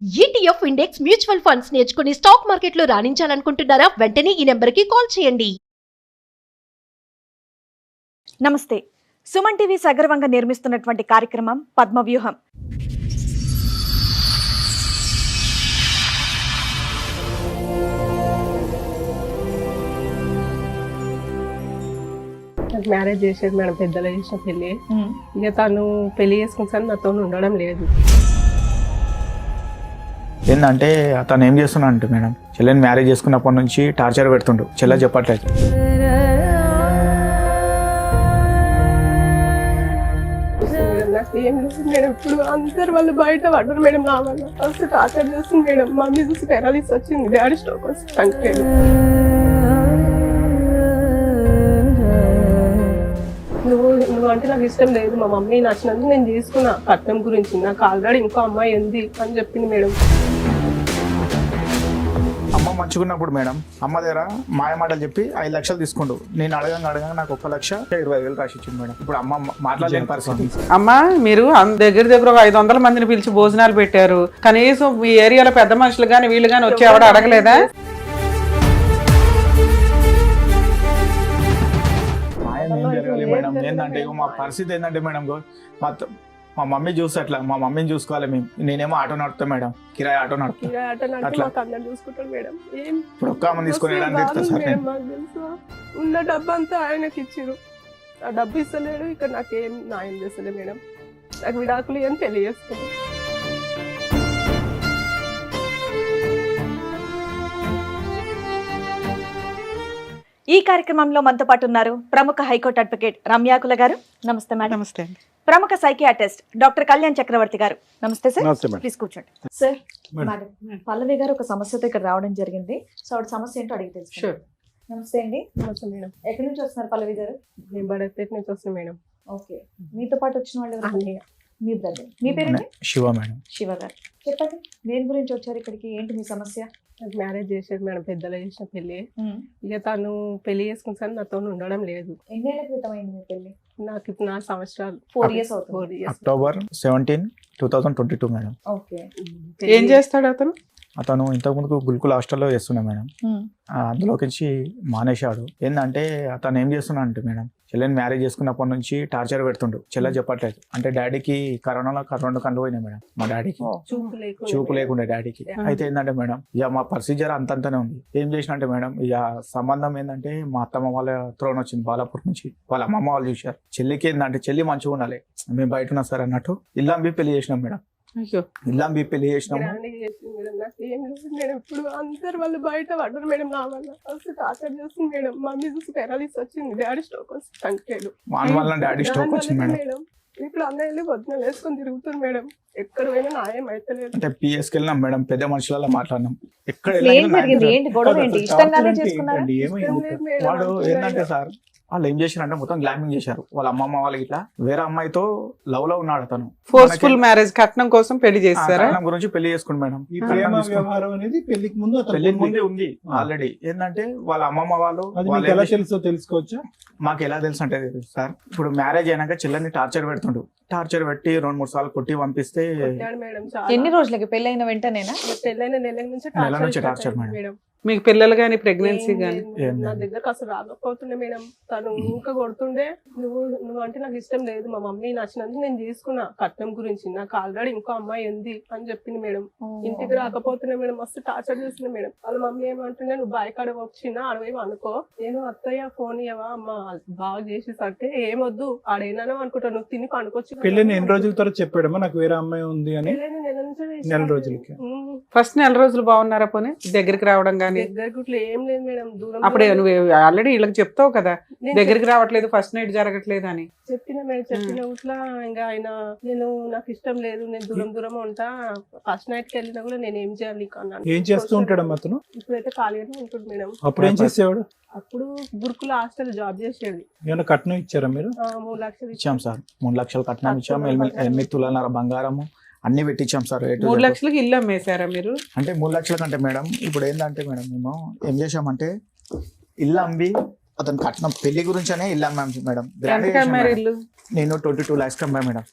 ETF index mutual funds నేర్చుకుని stock మార్కెట్లో రాణించాలనుకుంటున్నారా? వెంటనే ఈ నెంబర్కి కాల్ చేయండి. నమస్తే. సుమన్ టీవీ సగర్వంగా నిర్మిస్తున్నటువంటి కార్యక్రమం పద్మవ్యూహం. మ్యారేజ్ చేసేది మేడం, పెద్దలు చేసిన పెళ్ళి. ఇక తను పెళ్లి చేసుకుంటాను నాతో ఉండడం లేదు. ఏంటంటే అతను ఏం చేస్తున్నా అంటే మేడం, చెల్లెని మ్యారేజ్ చేసుకున్నప్పటి నుంచి టార్చర్ పెడుతుండు. చెల్లె చెప్పట్లేదు. నాకు ఏం లేదు మేడం, ఇప్పుడు అందరు వాళ్ళు బయట పడ్డారు మేడం. నా వల్ల ఫస్ట్ టార్చర్ చేస్తుంది మేడం. మమ్మీ చూసి పెరాలిస్ వచ్చింది, డాడీ స్ట్రోక్ వచ్చి చనిపోయాడు. నువ్వు అంటే నాకు ఇష్టం లేదు, మా మమ్మీ నచ్చినందుకు నేను చేసుకున్నా. కట్నం గురించి నాకు ఆల్రెడీ ఇంకో అమ్మాయి ఉంది అని చెప్పింది మేడం. అమ్మ మంచుకున్నప్పుడు మేడం అమ్మ దగ్గర మాయ మాటలు చెప్పి 5 లక్షలు తీసుకుండు. నేను అడగంగా నాకు 1,20,000 రాసి ఇచ్చింది మేడం. ఇప్పుడు అమ్మ మాట్లాడలేని పరిస్థితి. అమ్మా, మీరు దగ్గర ఒక 500 మందిని పిలిచి భోజనాలు పెట్టారు. కనీసం ఈ ఏరియాలో పెద్ద మనుషులు కానీ వీళ్ళు కానీ వచ్చి ఎవడ అడగలేదా? మేడం ఏంటంటే మా పరిస్థితి ఏంటంటే మేడం, మా మమ్మీ చూస్తే అట్లా మా మమ్మీని చూసుకోవాలి మేము. నేనేమో ఆటో నడుపుతా మేడం, కిరాయి ఆటో నడుపుతా. చూసుకుంటాడు మేడం. ఇప్పుడు ఒక్క అమ్మ తీసుకుని ఉన్న డబ్బు అంతా ఆయనకి ఇచ్చిరు. ఆ డబ్బు ఇస్తలేడు, ఇక్కడ నాకేం న్యాయం చేస్తలే మేడం. నాకు విడాకులు అని పెళ్లి చేసుకున్నాను. ఈ కార్యక్రమంలో మనతో పాటు ఉన్నారు ప్రముఖ హైకోర్టు అడ్వకేట్ రమ్యాకుల గారు. నమస్తే మేడం. నమస్తే. ప్రముఖ సైకియాట్రిస్ట్ డాక్టర్ కళ్యాణ్ చక్రవర్తి గారు. నమస్తే సార్. ప్లీజ్ కూర్చోండి సార్. మేడం, పల్లవి గారు ఒక సమస్యతో ఇక్కడ రావడం జరిగింది. సో ఆవిడ సమస్య ఏంటో అడిగి తెలుసు. నమస్తే అండి. నమస్తే మేడం. ఎక్కడి నుంచి వస్తున్నారు పల్లవి గారు? నేను బడపేట నుంచి వస్తున్నాను మేడం. ఓకే, మీతో పాటు వచ్చిన వాళ్ళు ఎవరు? మీ బ్రదర్. మీ పేరు? శివ మేడం. శివ గారు, చెప్పండి దేని గురించి వచ్చారు ఇక్కడికి? ఏంటి మీ సమస్య? నాకు మ్యారేజ్ చేసేది మేడం, పెద్దలు చేసిన పెళ్లి. ఇక తను పెళ్లి చేసుకుంటాను నాతో ఉండడం లేదు. ఎన్నేళ్ల క్రితం అయింది మీ పెళ్లి? నాకు ఇప్పుడు 4 సంవత్సరాలు. 4 years అవుతుంది. 4 years. October 17, 2022 madam. ఓకే. ఏం చేస్తాడు అతను? అతను ఇంతకుముందు గుల్కుల్ హాస్టల్లో చేస్తున్నా మేడం. అందులోకి మానేశాడు. ఏంటంటే అతను ఏం చేస్తున్నా అంటే మేడం, చెల్లెని మ్యారేజ్ చేసుకున్నప్పటి నుంచి టార్చర్ పెడుతుండు. చెల్లె చెప్పట్లేదు. అంటే డాడీకి కరోనాలో 2 కళ్ళు పోయినాయి మేడం. మా డాడీకి చూపు లేకుండా డాడీకి. అయితే ఏంటంటే మేడం, ఇక మా ప్రొసీజర్ అంతంతనే ఉంది. ఏం చేసిన అంటే మేడం, ఇక సంబంధం ఏంటంటే మా అత్తమ్మ వాళ్ళ త్రోన్ వచ్చింది బాలాపూర్ నుంచి. వాళ్ళ అమ్మమ్మ వాళ్ళు చూశారు. చెల్లికి ఏంటంటే చెల్లి మంచిగా ఉండాలి, మేము బయట ఉన్నా సార్ అన్నట్టు ఇల్లంబి పెళ్లి చేసినాం మేడం. ఇల్లంబి పెళ్లి చేసినాము. ఇప్పుడు అందరు వాళ్ళు బయట పడ్డారు మేడం. నా వల్ల ఫస్ట్ టార్చర్ చేస్తుంది మేడం. మమ్మీ చూసి పెరాలిస్ వచ్చింది, డాడీ స్ట్రోక్ వచ్చి చనిపోయాడు. డాడీ స్ట్రోక్ వచ్చింది మేడం. ఇప్పుడు అందరూ వెళ్ళి వద్దున వేసుకొని తిరుగుతుంది మేడం. ఎక్కడ పోయినా న్యాయం అయితే లేదు. అంటే పిఎస్కి వెళ్ళినాం మేడం, పెద్ద మనుషులలో మాట్లాడినాం. ఎక్కడ వాడు ఏంటంటే సార్, వాళ్ళు ఏం చేశారంటే మొత్తం గ్లామింగ్ చేశారు. వాళ్ళ అమ్మమ్మ వాళ్ళకి ఇట్లా వేరే అమ్మాయితో లవ్ లో ఉన్నాడు అతను. ఫోర్స్ఫుల్ మ్యారేజ్, కట్నం కోసం పెళ్లి చేస్తారా? కట్నం గురించి పెళ్లి చేసుకుంది మేడం. ఈ ప్రేమ వ్యవహారం అనేది పెళ్లికి ముందే ఉంది ఆల్రెడీ. ఏంటంటే వాళ్ళ అమ్మమ్మ వాళ్ళు ఎలా తెలుసో తెలుసుకోవచ్చా? మాకు ఎలా తెలుసు అంటే సార్, ఇప్పుడు మ్యారేజ్ అయినాక చెల్లెని టార్చర్ పెడుతుండు. టార్చర్ పెట్టి 2-3 సార్లు కొట్టి పంపిస్తే. ఎన్ని రోజులకి పెళ్ళైన వెంటనేనా? పెళ్ళైన నెల నుంచి టార్చర్ మేడం. మీకు పిల్లలు గానీ ప్రెగ్నెన్సీ గానీ? నా దగ్గరకు అసలు రాకపోతుండే మేడం. తను ఇంకా కొడుతుండే. నువ్వు అంటే నాకు ఇష్టం లేదు, మా మమ్మీ నచ్చినందుకు నేను చేసుకున్నా. కట్నం గురించి నాకు ఆల్రెడీ ఇంకో అమ్మాయి ఉంది అని చెప్పింది మేడం. ఇంటికి రాకపోతుండే మేడం, మస్తు టార్చర్ చేస్తుంది మేడం. వాళ్ళ మమ్మీ ఏమంటుండే, నువ్వు బాయ్ కాడ వచ్చినా అడవేమో అనుకో, నేను అత్తయ్య ఫోన్ ఇవ్వవా అమ్మ బాగా చేసేసి అంటే ఏమొద్దు ఆడేనా అనుకుంటా, నువ్వు తిని పనుకోవచ్చు. పెళ్ళిని ఎన్ని రోజుల తర్వాత చెప్పాడమ్మా నాకు వేరే అమ్మాయి ఉంది అని? నెల రోజులకి. ఫస్ట్ నెల రోజులు బాగున్నారా? పోనీ దగ్గరికి రావడం గానీ? దగ్గర ఏం లేదు మేడం, దూరం. అప్పుడే నువ్వు ఆల్రెడీ వీళ్ళకి చెప్తావు కదా దగ్గరికి రావట్లేదు, ఫస్ట్ నైట్ జరగట్లేదు అని. చెప్పిన మేడం, చెప్పిన ఊట్లా ఇంకా ఆయన నాకు ఇష్టం లేదు, నేను దూరం ఉంటా, ఫస్ట్ నైట్ కి వెళ్ళినా కూడా నేను ఏం చేయాలి అన్నాను. ఏం చేస్తూ ఉంటాడమ్మా అతను? ఇప్పుడైతే ఖాళీగానే ఉంటుంది మేడం. అప్పుడు ఏం చేసేవాడు? అప్పుడు గురుకుల హాస్టల్ జాబ్ చేసేది. ఏమైనా కట్నం ఇచ్చారా మీరు? 3 లక్షలు ఇచ్చాం సార్. 3 లక్షలు కట్నం ఇచ్చాము. 8 తులాల బంగారము అన్ని పెట్టించాం సార్. 3 లక్షలకి ఇల్లు అమ్మేశారా మీరు? అంటే 3 లక్షల కంటే మేడం, ఇప్పుడు ఏంటంటే మేడం, మేము ఏం చేసామంటే ఇల్లు అమ్మి అతను కట్టిన పెళ్లి గురించనే వెళ్ళాం మేడం. గ్రాండ్ ఎంతకు అమ్మారు ఇల్లు? నేను 22 lakhs అమ్మాయి మేడం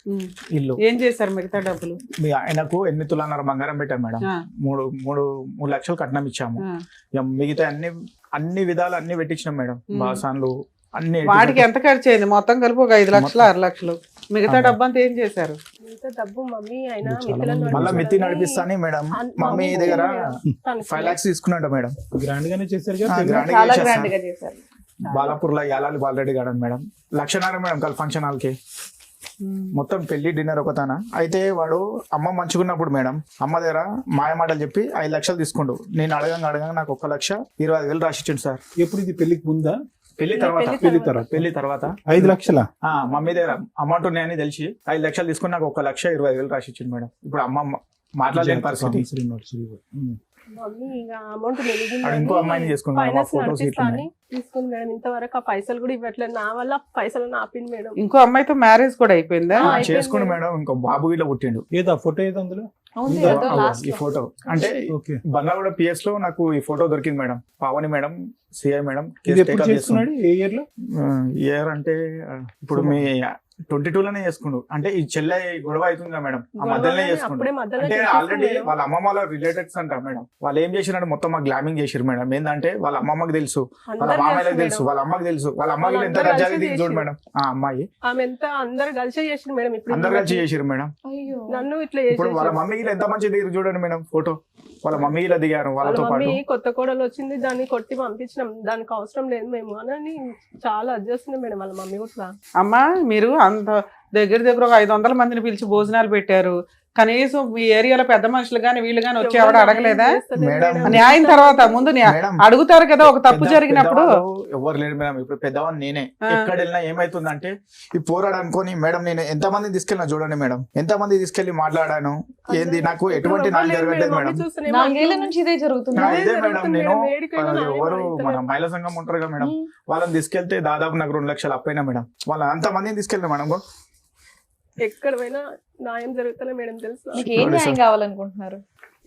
ఇల్లు. ఏం చేశారు మిగతా డబ్బులు? ఆయనకు 8 తులాన్నర బంగారం పెట్టాం మేడం. ఆ. 3 లక్షలు కట్నం ఇచ్చాము. ఆ. ఇక మిగతా అన్ని విధాలు అన్ని పెట్టించినాం మేడం. బాసాన్లు అన్ని వాటికి ఎంత ఖర్చు అయింది? మొత్తం కలిపి ఒక 5 లక్షలు 6 లక్షలు. మిగతా డబ్బు అంతా ఏం చేశారు? ఇంత డబ్బు మమ్మీ ఆయన మళ్ళీ మిత్తి నడిపిస్తాను మేడం. మమ్మీ దగ్గర 5 lakhs తీసుకున్నాడు మేడం. గ్రాండ్ గానే చేశారు ఆ, కదా grand గా చాలా చేశారు. గ్రాండ్ గా చేశారు. బాలాపూర్ యాలాలి బాలరెడ్డి గార్డెన్ మేడం. 1,00,000 మేడం కల్ ఫంక్షన్ హాల్ కి మొత్తం పెళ్లి డిన్నర్ ఒకతాన. అయితే వాడు అమ్మ మంచుకున్నప్పుడు మేడం అమ్మ దగ్గర మాయ మాటలు చెప్పి 5 లక్షలు తీసుకుండు. నేను అడగంగా నాకు 1,20,000 రాసిచ్చిండు సార్. ఎప్పుడు ఇది పెళ్లికి ముందా? పెళ్లి తర్వాత పెళ్లి తర్వాత 5 లక్షల మమ్మీ దగ్గర అమౌంట్ ఉన్నాయని తెలిసి 5 లక్షలు తీసుకుని నాకు 1,20,000 రాసిచ్చిండు మేడం. ఇప్పుడు అమ్మ మాట్లాడలేని పరిస్థితి. మమ్మీ ఇక అమౌంట్ వాడు ఇంకో అమ్మాయిని చేసుకున్నాడు. ఫైనాన్స్ ఫోటోస్ నడిపిస్తాను తీసుకుంది మేడం. ఇంతవరకు ఆ పైసలు కూడా ఇవ్వట్లేదు. నా వల్ల పైసలు ఆపింది మేడం. ఇంకో అమ్మాయితో మ్యారేజ్ కూడా అయిపోయిందా? చేసుకుని మేడం. ఇంకో బాబు గిట్ల పుట్టిండు. ఏదో ఫోటో ఏదో అందులో అవును, ఇదో ఏదో last ఈ లో. ఫోటో అంటే ఓకే. బంగాళగూడ పిఎస్ లో నాకు ఈ ఫోటో దొరికింది madam. Pavani madam CI madam ఇది ఎప్పుడు చేసుకున్నాడు? ఏ ఇయర్ లో? ఇయర్ అంటే ఇప్పుడు మీ 22లోనే చేసుకుండు. అంటే ఈ చెల్లె గొడవ అవుతుంది కదా మేడం, ఆ మధ్యలోనే చేసుకుండు. అప్పుడే మధ్యలో అంటే చేసేస్తాం ఆల్రెడీ మేడం. వాళ్ళ అమ్మమ్మ వాళ్ళ రిలేటెడ్స్ అంట మేడం. వాళ్ళు ఏం చేసినారు మొత్తం మాకు గ్లామింగ్ చేసిరు మేడం. ఏంటంటే వాళ్ళ అమ్మమ్మకి తెలుసు, వాళ్ళ అందరు మామయ్యకి చేస్తారు తెలుసు, మేడం. వాళ్ళ అమ్మకి తెలుసు, వాళ్ళ అమ్మకి ఎంత వాళ్ళందరూ రజాది కలిసి చూడు మేడం. ఆ అమ్మాయి ఆమె ఎంత అందరు కలిసి చేసింది మేడం. ఇప్పుడు అందరు కలిసి చేసిరు మేడం. అయ్యో. నన్ను ఇట్లా ఇప్పుడు వాళ్ళ చేసేసి మమ్మీకి ఎంత మంచి దిగారు చూడండి మేడం ఫోటో. వాళ్ళ మమ్మీ ఇలా దిగారు వాళ్ళ వాళ్ళతో పాటు. మమ్మీ కొత్త కోడలు వచ్చింది, దాన్ని కొట్టి పంపించినాం, దానికి అవసరం లేదు మేము అని చాలా అడ్జస్ట్ మేడం వాళ్ళ మమ్మీ కూడా. అమ్మా మీరు అంత దగ్గర ఒక 500 మందిని పిలిచి భోజనాలు పెట్టారు. కనీసం మీ ఏరియాలో పెద్ద మనుషులు గాని వీళ్ళు గాని వచ్చి ఎవడ అడగలేదా? మేడం, న్యాయం తర్వాత ముందు మేడం, అడుగుతారు కదా ఒక తప్పు జరిగినప్పుడు. ఎవరు లేరు మేడం. ఇప్పుడు పెద్దవాడిని నేనే. ఆ. ఎక్కడ వెళ్ళినా ఏమైతుందంటే ఈ పోరాడు అనుకోని మేడం నేను ఎంత మంది తీసుకెళ్ళినా చూడండి మేడం, ఎంత మంది తీసుకెళ్లి మాట్లాడాను. ఏంది నాకు ఎటువంటి న్యాయం జరగట్లేదు మేడం. 4 ఏళ్ల నుంచి ఇదే జరుగుతుంది. ఇదే మేడం. నేను ఎవరు మన మహిళా సంఘం ఉంటారు కదా మేడం, వాళ్ళని తీసుకెళ్తే దాదాపు నాకు 2 లక్షలు అప్పైనా మేడం. వాళ్ళ అంత మందిని తీసుకెళ్ళిన మేడం. ఎక్కడ పోయినా న్యాయం జరుగుతలే మేడం తెలుసు. మీకు ఏం న్యాయం కావాలనుకుంటున్నారు?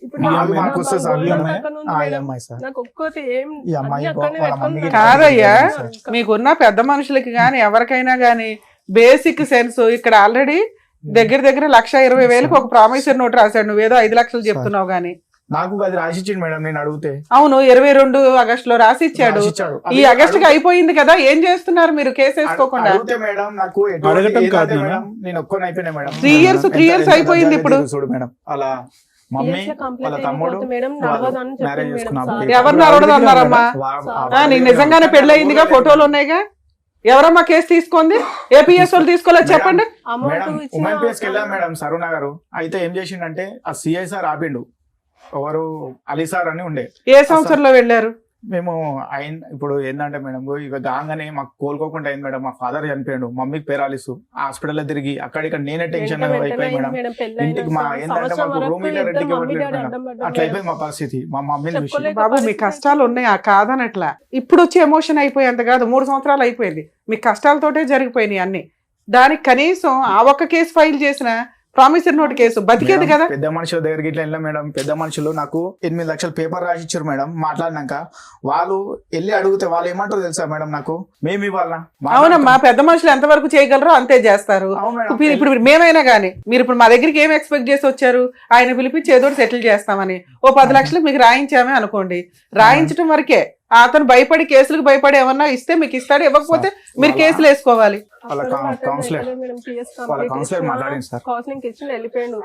ఇప్పుడు ఈ నా అమ్మాయి నా మాకు వస్తే బంగారు సార్, ఈ అమ్మాయి? పక్కన ఉంది ఆ, ఈ మేడం. అమ్మాయి సార్. నాకు ఒక్కటి ఏం ఈ అమ్మాయి అన్ని అక్కడనే వాళ్ళ పెట్టుకొని మమ్మీకి కాదయ్యా, ఇంకా. మీకున్న పెద్ద మనుషులకి గాని ఎవరికైనా గాని బేసిక్ సెన్స్ ఇక్కడ ఆల్రెడీ దగ్గర 1,20,000 ఒక ప్రామిసర్ నోట్ రాశాడు. నువ్వేదో 5 లక్షలు చెప్తున్నావు గానీ. నాకు అది రాసిచ్చింది మేడం. నేను అడిగితే అవును 22 ఆగస్టులో రాసి ఇచ్చాడు. రాసిచ్చాడు. ఈ ఆగస్టుకి అయిపోయింది కదా, ఏం చేస్తున్నారు మీరు కేసు వేసుకోకుండా? అడిగితే మేడం నాకు ఎటువంటి అడగటం ఏంటంటే కాదు మేడం, మేడం. నేను ఒక్కని అయిపోయినా మేడం. 3 years అయిపోయింది ఇప్పుడు. చూడు మేడం, అలా మమ్మీ కేసులో కంప్లైంట్ వాళ్ళ తమ్ముడు అయిపోతే మేడం నడవదని చెప్పింది మ్యారేజ్ మేడం చేసుకున్నాం. సార్. ఎవరు నడవదు అన్నారమ్మా? నీకు నిజంగానే పెళ్ళయిందిగా, ఫోటోలు ఉన్నాయిగా. ఎవరమ్మా కేసు తీసుకుంది? ఏపీఎస్ వాళ్ళు తీసుకోలేదు చెప్పండి. అమౌంట్ మేడం ఇచ్చిన ఉమెన్ పేస్కి వెళ్ళాం మేడం సరుణ గారు. అయితే ఏం చేసిండంటే ఆ సిఐ సార్ ఆపిండు. ఎవరు అలీ సార్ అని ఉండే. ఏ సంవత్సరంలో వెళ్ళారు? మేము ఇప్పుడు ఏంటంటే మేడం ఇక దాగానే మాకు కోలుకోకుండా అయింది మేడం. మా ఫాదర్ చనిపోయాడు, మమ్మీకి పేరాలిసు హాస్పిటల్లో తిరిగి అక్కడిక్కడ నేనే టెన్షన్ అయిపోయి మేడం. ఇంటికి మా ఏంటంటే మాకు రూమ్ ఇల్లర్ ఇంటికి ఇవ్వట్లేదు మేడం. అట్లా అయిపోయింది మా పరిస్థితి. మా మమ్మీని చూసి చెప్పుకోలేక బాబు మీ కష్టాలు ఉన్నాయి, ఆ కాదనట్లా. ఇప్పుడు వచ్చి ఎమోషన్ అయిపోయేంత కాదు, 3 సంవత్సరాలు అయిపోయింది. మీ కష్టాలతోటే జరిగిపోయినాయి అన్ని. దానికి కనీసం ఆ ఒక్క కేసు ఫైల్ చేసిన ప్రామిసర్ నోట్ కేసు బతికేది మేడం, కదా. పెద్ద మనుషుల దగ్గరికి ఇట్లా వెళ్ళాం మేడం. పెద్ద మనుషులు నాకు 8 లక్షల పేపర్ రాసి ఇచ్చారు మేడం. మాట్లాడినాక వాళ్ళు వెళ్ళి అడిగితే వాళ్ళు ఏమంటారు తెలుసా మేడం, నాకు మేము ఇవ్వాలా? అవునమ్మా, పెద్ద మనుషులు ఎంతవరకు చేయగలరో అంతే చేస్తారు. అవును మేడం. ఇప్పుడు మేమైనా గానీ మీరు ఇప్పుడు మా దగ్గరికి ఏం ఎక్స్పెక్ట్ చేసి వచ్చారు? ఆయన పిలిపించి ఏదో సెటిల్ చేస్తామని ఓ 10 లక్షలు మీకు రాయించామే అనుకోండి. రాయించడం వరకే. అతను భయపడి కేసులకు భయపడి ఏమన్నా ఇస్తే మీకు ఇస్తాడు, ఇవ్వకపోతే మీరు కేసులు వేసుకోవాలి. వాళ్ళ కౌన్సిలర్ మాట్లాడింది సార్. కౌన్సిలింగ్ ఇచ్చి వెళ్ళిపోయాడు.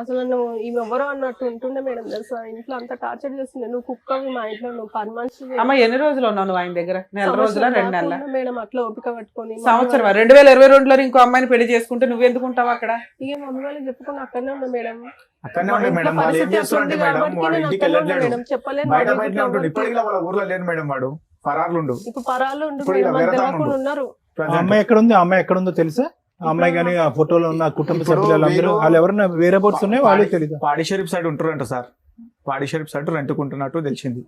అసలు నన్ను ఈమె ఎవరో అన్నట్టు ఉంటుండే మేడం తెలుసా. ఇంట్లో అంతా టార్చర్ చేస్తుండే. నువ్వు కుక్కవి మా ఇంట్లో, నువ్వు పని మనిషి. అమ్మ ఎన్ని రోజులు ఉన్నావు నువ్వు ఆయన దగ్గర? 1 నెల రోజుల 2 నెలల? మేడం అట్లా ఓపిక పట్టుకొని సంవత్సరం 2022లో ఇంకో అమ్మాయిని పెళ్లి చేసుకుంటే నువ్వు ఎందుకు ఉంటావు అక్కడ? ఇక మమ్మీ వాళ్ళకి చెప్పుకొని అక్కడనే ఉన్నా మేడం. అక్కడనే ఉండే మేడం. వాళ్ళు ఏం చేస్తారంటే మేడం, వాడు ఇంటికి వెళ్ళట్లేడు, చెప్పలేదు. బయట బయటనే ఉంటుంది. ఇప్పటికి వాళ్ళ ఊర్లో లేడు మేడం. వాడు పరార్లుండు. ఇప్పుడు పరాలు ఉండు ఇప్పుడు ఇలా మేడం, వేరే తెలియకుండా తాను ఉన్నారు. ఆ అమ్మాయి ఎక్కడ ఉంది? ఆ అమ్మాయి ఎక్కడ ఉందో తెలుసా? ఆ అమ్మాయి కానీ ఆ ఫోటోలో ఉన్న కుటుంబ సభ్యులందరూ వాళ్ళు ఎవరైనా వేరే బోట్స్ ఉన్నాయి వాళ్ళే తెలియదు. పాడి షరీఫ్ సైడ్ ఉంటారంట సార్. పాడి షరీఫ్ సైడ్ రెంట్కుంటున్నట్టు తెలిసింది.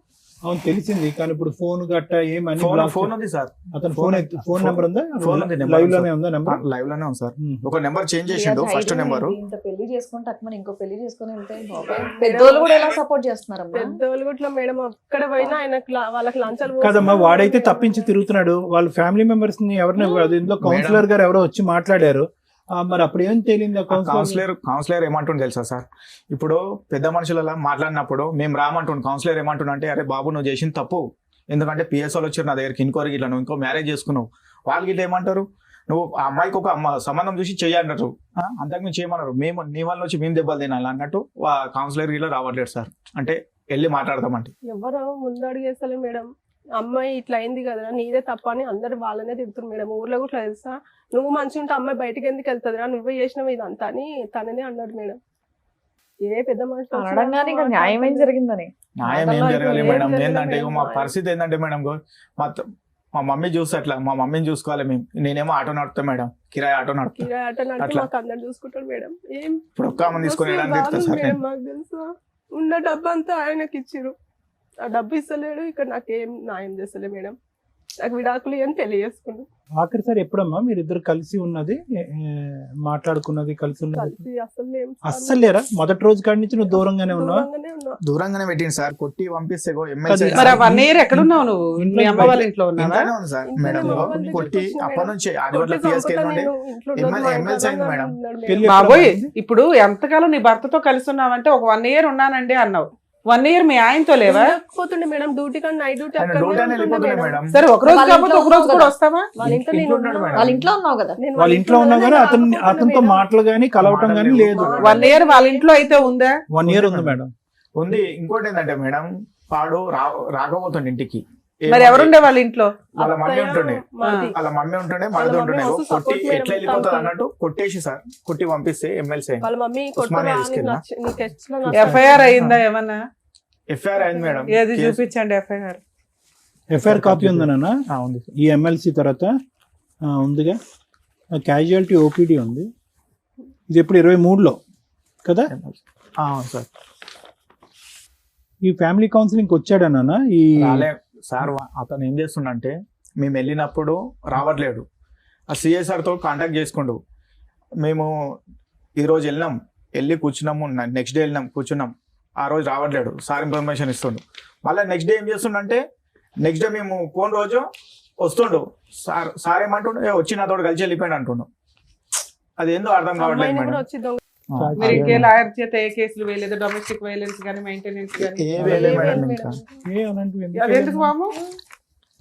అవును తెలిసింది, కానీ ఇప్పుడు ఫోన్ గట్ట ఏమని ఫోన్ ఉంది సార్, అతను ఫోన్ నెంబర్ ఉందా? ఫోన్ ఉంది, లైవ్ లోనే ఉందా నెంబర్? లైవ్ లోనే ఉంది సార్. ఒక నెంబర్ చేంజ్ చేసిండు, ఫస్ట్ నెంబర్. ఇంత పెళ్లి చేసుకుంటే అక్కడ ఇంకో పెళ్లి చేసుకుని వెళ్తే బాబాయ్. పెద్దోళ్ళు కూడా ఎలా సపోర్ట్ చేస్తున్నారమ్మా? పెద్దోళ్ళు కూడా మేడం అక్కడ పోయినా ఆయనకు వాళ్ళకి లంచాలు కదమ్మా, వాడైతే తప్పించి తిరుగుతున్నాడు. వాళ్ళ ఫ్యామిలీ మెంబర్స్ ని ఎవరిని, ఇందులో కౌన్సిలర్ గారు ఎవరో వచ్చి మాట్లాడారు. మరి అప్పుడు ఏం తేలింది? కౌన్సిలర్ ఏమంటుండే తెలుసా సార్, ఇప్పుడు పెద్ద మనుషుల మాట్లాడినప్పుడు మేము రామంటుండు, కౌన్సిలర్ ఏమంటుండ అంటే, అరే బాబు నువ్వు చేసిన తప్పు, ఎందుకంటే పిఎస్ వాళ్ళు వచ్చారు నా దగ్గరికి ఇంకోరికి, ఇట్లా నువ్వు ఇంకో మ్యారేజ్ చేసుకున్నావు, వాళ్ళకి ఇట్లా ఏమంటారు, నువ్వు ఆ అమ్మాయికి ఒక సంబంధం చూసి చెయ్యన్నారు, అంతకు మేము చేయమన్నారు, మేము నీ వల్ల వచ్చి మేము దెబ్బలు తినాలి అన్నట్టు కౌన్సిలర్ ఇలా రావట్లేదు సార్. అంటే వెళ్ళి మాట్లాడతామంటే ఎవరు ముందడుగు వేస్తలే మేడం. అమ్మాయి ఇట్లా అయింది కదా, నీదే తప్ప అని అందరు వాళ్ళనే తిడుతున్నారు మేడం. ఊర్లో కూడా తెలుసా, నువ్వు మంచిగా ఉంటే అమ్మాయి బయటకి ఎందుకు వెళ్తుందిరా, నువ్వే చేసినావు ఇదంతా అని తననే అన్నాడు మేడం. ఏ పెద్ద మనిషి అనడంగానే ఇంకా న్యాయం ఏం జరిగిందని. న్యాయం ఏం జరగాలి మేడం? ఏంటంటే మా పరిస్థితి ఏంటంటే మేడం, మా మమ్మీ చూస్తే అట్లా, మా మమ్మీని చూసుకోవాలి మేము. నేనేమో ఆటో నడుపుతా మేడం, కిరాయి ఆటో నడుపుతా. కిరాయి ఆటో నడిపి మాకు అందరు చూసుకుంటాడు మేడం. ఏం ఇప్పుడు ఒక్క అమ్మ తీసుకొని వెళ్ళడానికి సార్ మేడం, మాకు తెలుసా ఉన్న డబ్బు అంతా ఆయనకి ఇచ్చిరు. ఆ డబ్బు ఇస్తలేడు, ఇక్కడ నాకేం న్యాయం చేస్తలే మేడం. నాకు విడాకులు అని తెలియజేసుకున్నాను. ఆఖరి సార్ ఎప్పుడమ్మా మీరు ఇద్దరు కలిసి ఉన్నది, మాట్లాడుకున్నది, కలిసి ఉన్నది? కలిసి అసలు ఏం అస్సలు లేరా? మొదటి రోజు కాడి నుంచి నువ్వు దూరంగానే ఉన్నావా? దూరంగానే ఉన్నా. దూరంగానే పెట్టింది సార్, కొట్టి పంపిస్తే మరి 1 year ఎక్కడున్నావు నువ్వు? మీ అమ్మ వాళ్ళ ఇంట్లో ఉన్నావా? ఇంట్లోనే ఉంది సార్ మేడం. ఇంట్లో వాళ్ళ దగ్గరికి కొట్టి వచ్చిన అప్పటి నుంచి కొట్టి ఆదివారం పిఎస్కి చంపుతా వెళ్ళి నేను, ఇంట్లో ఉండదు, మా ఎమ్మెల్సీ అయింది ఇంట్లో మేడం. ఉన్నాడు పెళ్లి మేడం. బాబోయ్, ఇప్పుడు ఎంతకాలం నీ భర్తతో కలిసి ఉన్నావంటే ఒక 1 year ఉన్నానండి అన్నావు. 1 year మీ ఆయనతో లేవా? పోతుండే మేడం డ్యూటీ కానీ నైట్ డ్యూటీ ఆయన డ్యూటీ అని వెళ్ళిపోతుండే మేడం. సరే ఒక రోజు కాకపోతే ఒక రోజు కూడా వస్తావా? వాళ్ళ ఇంట్లో నేను ఇంట్లో ఉన్నాడు ఉన్నా. మేడం. వాళ్ళ ఇంట్లో ఉన్నావు కదా? నేను వాళ్ళ ఇంట్లో ఉన్నా కానీ రాకపోతుండే అతనితో మేడం. మాటలు గానీ కలవటం గానీ లేదు. 1 year వాళ్ళ ఇంట్లో అయితే ఉందా? 1 year ఉంది మేడం. ఉంది. ఇంకోటి ఏంటంటే మేడం, వాడు రాకపోతుండే ఇంటికి. మరి ఎవరుండే వాళ్ళ ఇంట్లో? వాళ్ళ మమ్మీ ఉంటుండే, మాది. వాళ్ళ మమ్మీ ఉంటుండే, వాళ్ళ మరిది మమ్మీ ఉంటుండే. మస్తు కొట్టి support మేడం ఎట్లా వెళ్ళిపోతుంది తనకి. అన్నట్టు కొట్టేసి సార్, కొట్టి పంపిస్తే ఎమ్మెల్సీ అయింది. వాళ్ళ మమ్మీ ఉస్మానియా కొట్టుకురా, తీసుకెళ్ళినా? నీకు ఎట్లా ఎఫ్ఐఆర్ అయిందా ఏమన్నా? ఎఫ్ఐఆర్ అయింది మేడం. ఏది చూపించండి ఎఫ్ఐఆర్. ఎఫ్ఐఆర్ కాపీ ఉందన్నా ఉంది. ఈ ఎమ్మెల్సీ తర్వాత ఉందిగా, క్యాజువాలిటీ ఓపీడీ ఉంది. ఇది ఎప్పుడు 23లో కదా? అవును సార్. ఈ ఫ్యామిలీ కౌన్సిలింగ్ వచ్చాడన్నా ఈ రాలే సార్. అతను ఏం చేస్తుండంటే, మేము వెళ్ళినప్పుడు రావట్లేడు. ఆ సిఎస్ఆర్ తో కాంటాక్ట్ చేసుకుండు. మేము ఈరోజు వెళ్ళి కూర్చున్నాము, నెక్స్ట్ డే వెళ్ళినాం కూర్చున్నాం, ఆ రోజు రావట్లేడు. సార్ ఇన్ఫర్మేషన్ ఇస్తుండు. మళ్ళీ నెక్స్ట్ డే ఏం చేస్తుండంటే, నెక్స్ట్ డే మేము ఫోన్ రోజు వస్తుండు. సార్ ఏమంటుండు, వచ్చి నాతో కలిసి వెళ్ళిపోయాడు అంటుండు. అది ఏందో అర్థం కావట్లేదు అమ్మాయిని మేడం. కూడా వచ్చి దొంగ మీరు ఇంకే లాయర్ చేత ఏ కేసులు వేయలేదు? డొమెస్టిక్ వైలెన్స్ కానీ మెయింటెనెన్స్ కానీ ఏ వేయలే మేడం. మేడం. ఇంకా అలాంటివి ఎందుకు అదెందుకు బాబు?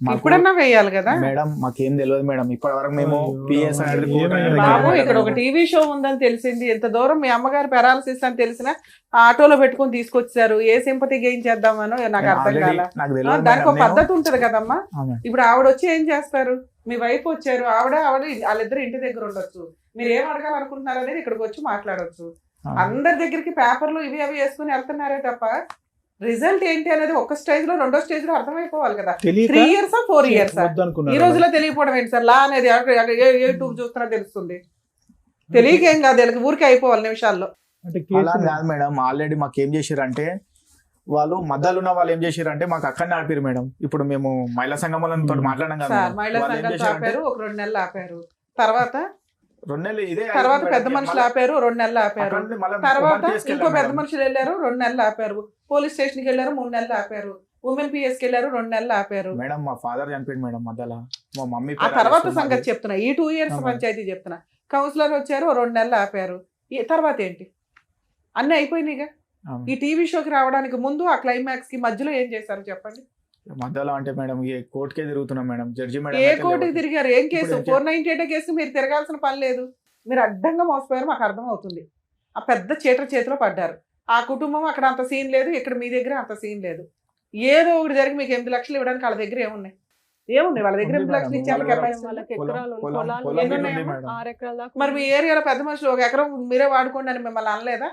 మాకు- ఇప్పుడన్నా వేయాలి కదా మేడం మాకేం తెలియదు మేడం. ఇప్పటి వరకు మేము పిఎస్ బాబు. ఇక్కడ ఒక టీవీ షో ఉందని తెలిసింది, ఎంత దూరం మీ అమ్మగారు పెరాలసిస్ అని తెలిసిన ఆటోలో పెట్టుకొని తీసుకొచ్చారు. ఏ సింపతి గెయిన్ చేద్దామనో నాకు అర్థం కాల. నాకు ఆ, తెలియదు దానికి ఒక మేడం. పద్ధతి ఉంటది కదమ్మా. అవును. ఇప్పుడు ఆవిడ వచ్చి ఏం చేస్తారు? మీ వైఫ్ వచ్చారు, ఆవిడ వాళ్ళిద్దరు ఇంటి దగ్గర ఉండొచ్చు. మీరు ఏం అడగాలనుకుంటున్నారు అనేది ఇక్కడికి వచ్చి మాట్లాడొచ్చు. అందరి దగ్గరికి పేపర్లు ఇవి అవి వేసుకుని వెళ్తున్నారే తప్ప రిజల్ట్ ఏంటి అనేది ఒక స్టేజ్ లో, రెండో స్టేజ్ లో అర్థమైపోవాలి కదా. 3 years 4 years ఈ రోజులో తెలియకపోవడం ఏంటి సార్? లా అనేది యూట్యూబ్ చూస్తున్నా తెలుస్తుంది. తెలియకేం కాదు, వీళ్ళకి ఊరికే అయిపోవాలి నిమిషాల్లో. అంటే అలా కేసు కాదు మేడం. ఆల్రెడీ మాకు ఏం చేశారంటే, వాళ్ళు మధ్యలో ఉన్న వాళ్ళు ఏం చేశారంటే మాకు అక్కడనే ఆపిరు మేడం. ఇప్పుడు మేము మహిళా సంఘం వాళ్ళతో మాట్లాడినాం కదా సార్ మేడం. మహిళా వాళ్ళు ఏం సంఘాలు చేశారంటే, ఆపారు, ఒక 2 నెలలు ఆపారు. తర్వాత 2 నెలలు ఇదే తర్వాత మేడం. పెద్ద మనుషులు ఆపారు, 2 నెలలు ఆపారు. అక్కడ నుండి మళ్ళీ తర్వాత కుమార్ కేసుకి ఇంకో వెళ్ళాం పెద్ద మేడం. మనుషులు వెళ్ళారు, 2 నెలలు ఆపారు. పోలీస్ స్టేషన్ కి వెళ్ళారు, 3 నెలలు ఆపారు. ఉమెన్ పిఎస్ కి వెళ్ళారు, 2 నెలలు ఆపారు. మేడం మా ఫాదర్ చనిపోయింది మేడం మధ్యలో. మా మమ్మీ ఆ తర్వాత సంగతి చెప్తున్నా, ఈ 2 years పంచాయతీ చెప్తున్నా. కౌన్సిలర్ వచ్చారు, 2 నెలలు ఆపారు. ఈ తర్వాత ఏంటి? అన్ని అయిపోయినాయిగా. ఈ టీవీ షోకి రావడానికి ముందు ఆ క్లైమాక్స్ కి మధ్యలో ఏం చేశారు చెప్పండి? మధ్యలో అంటే మేడం ఈ కోర్టుకే తిరుగుతున్నాం మేడం. జడ్జి మేడం ఏ అయితే కోర్టుకి లేవు. తిరిగారు? ఏం కేసు? ఇప్పుడు 498 కేసు మీరు తిరగాల్సిన పని లేదు. మీరు అడ్డంగా మోసపోయారు, మాకు అర్థం అవుతుంది. ఆ పెద్ద చీటర్ చేతిలో పడ్డారు. ఆ కుటుంబం అక్కడ అంత సీన్ లేదు, ఇక్కడ మీ దగ్గర అంత సీన్ లేదు. ఏదో ఒకటి జరిగి మీకు 8 లక్షలు ఇవ్వడానికి వాళ్ళ దగ్గర ఏమున్నాయి? వాళ్ళ దగ్గర 8 లక్షలు ఇచ్చారు కెపాసిటీ. వాళ్ళకి పొలం- ఎకరాలు పొలం- పొలాలు పొలం ఎన్ని ఉంది ఉన్నాయి? మేడం. 6 ఎకరాల దాకా మరి మీ ఏరియాలో పెద్ద మనుషులు 1 ఎకరం మీరే వాడుకోండి అని మిమ్మల్ని అనలేదా?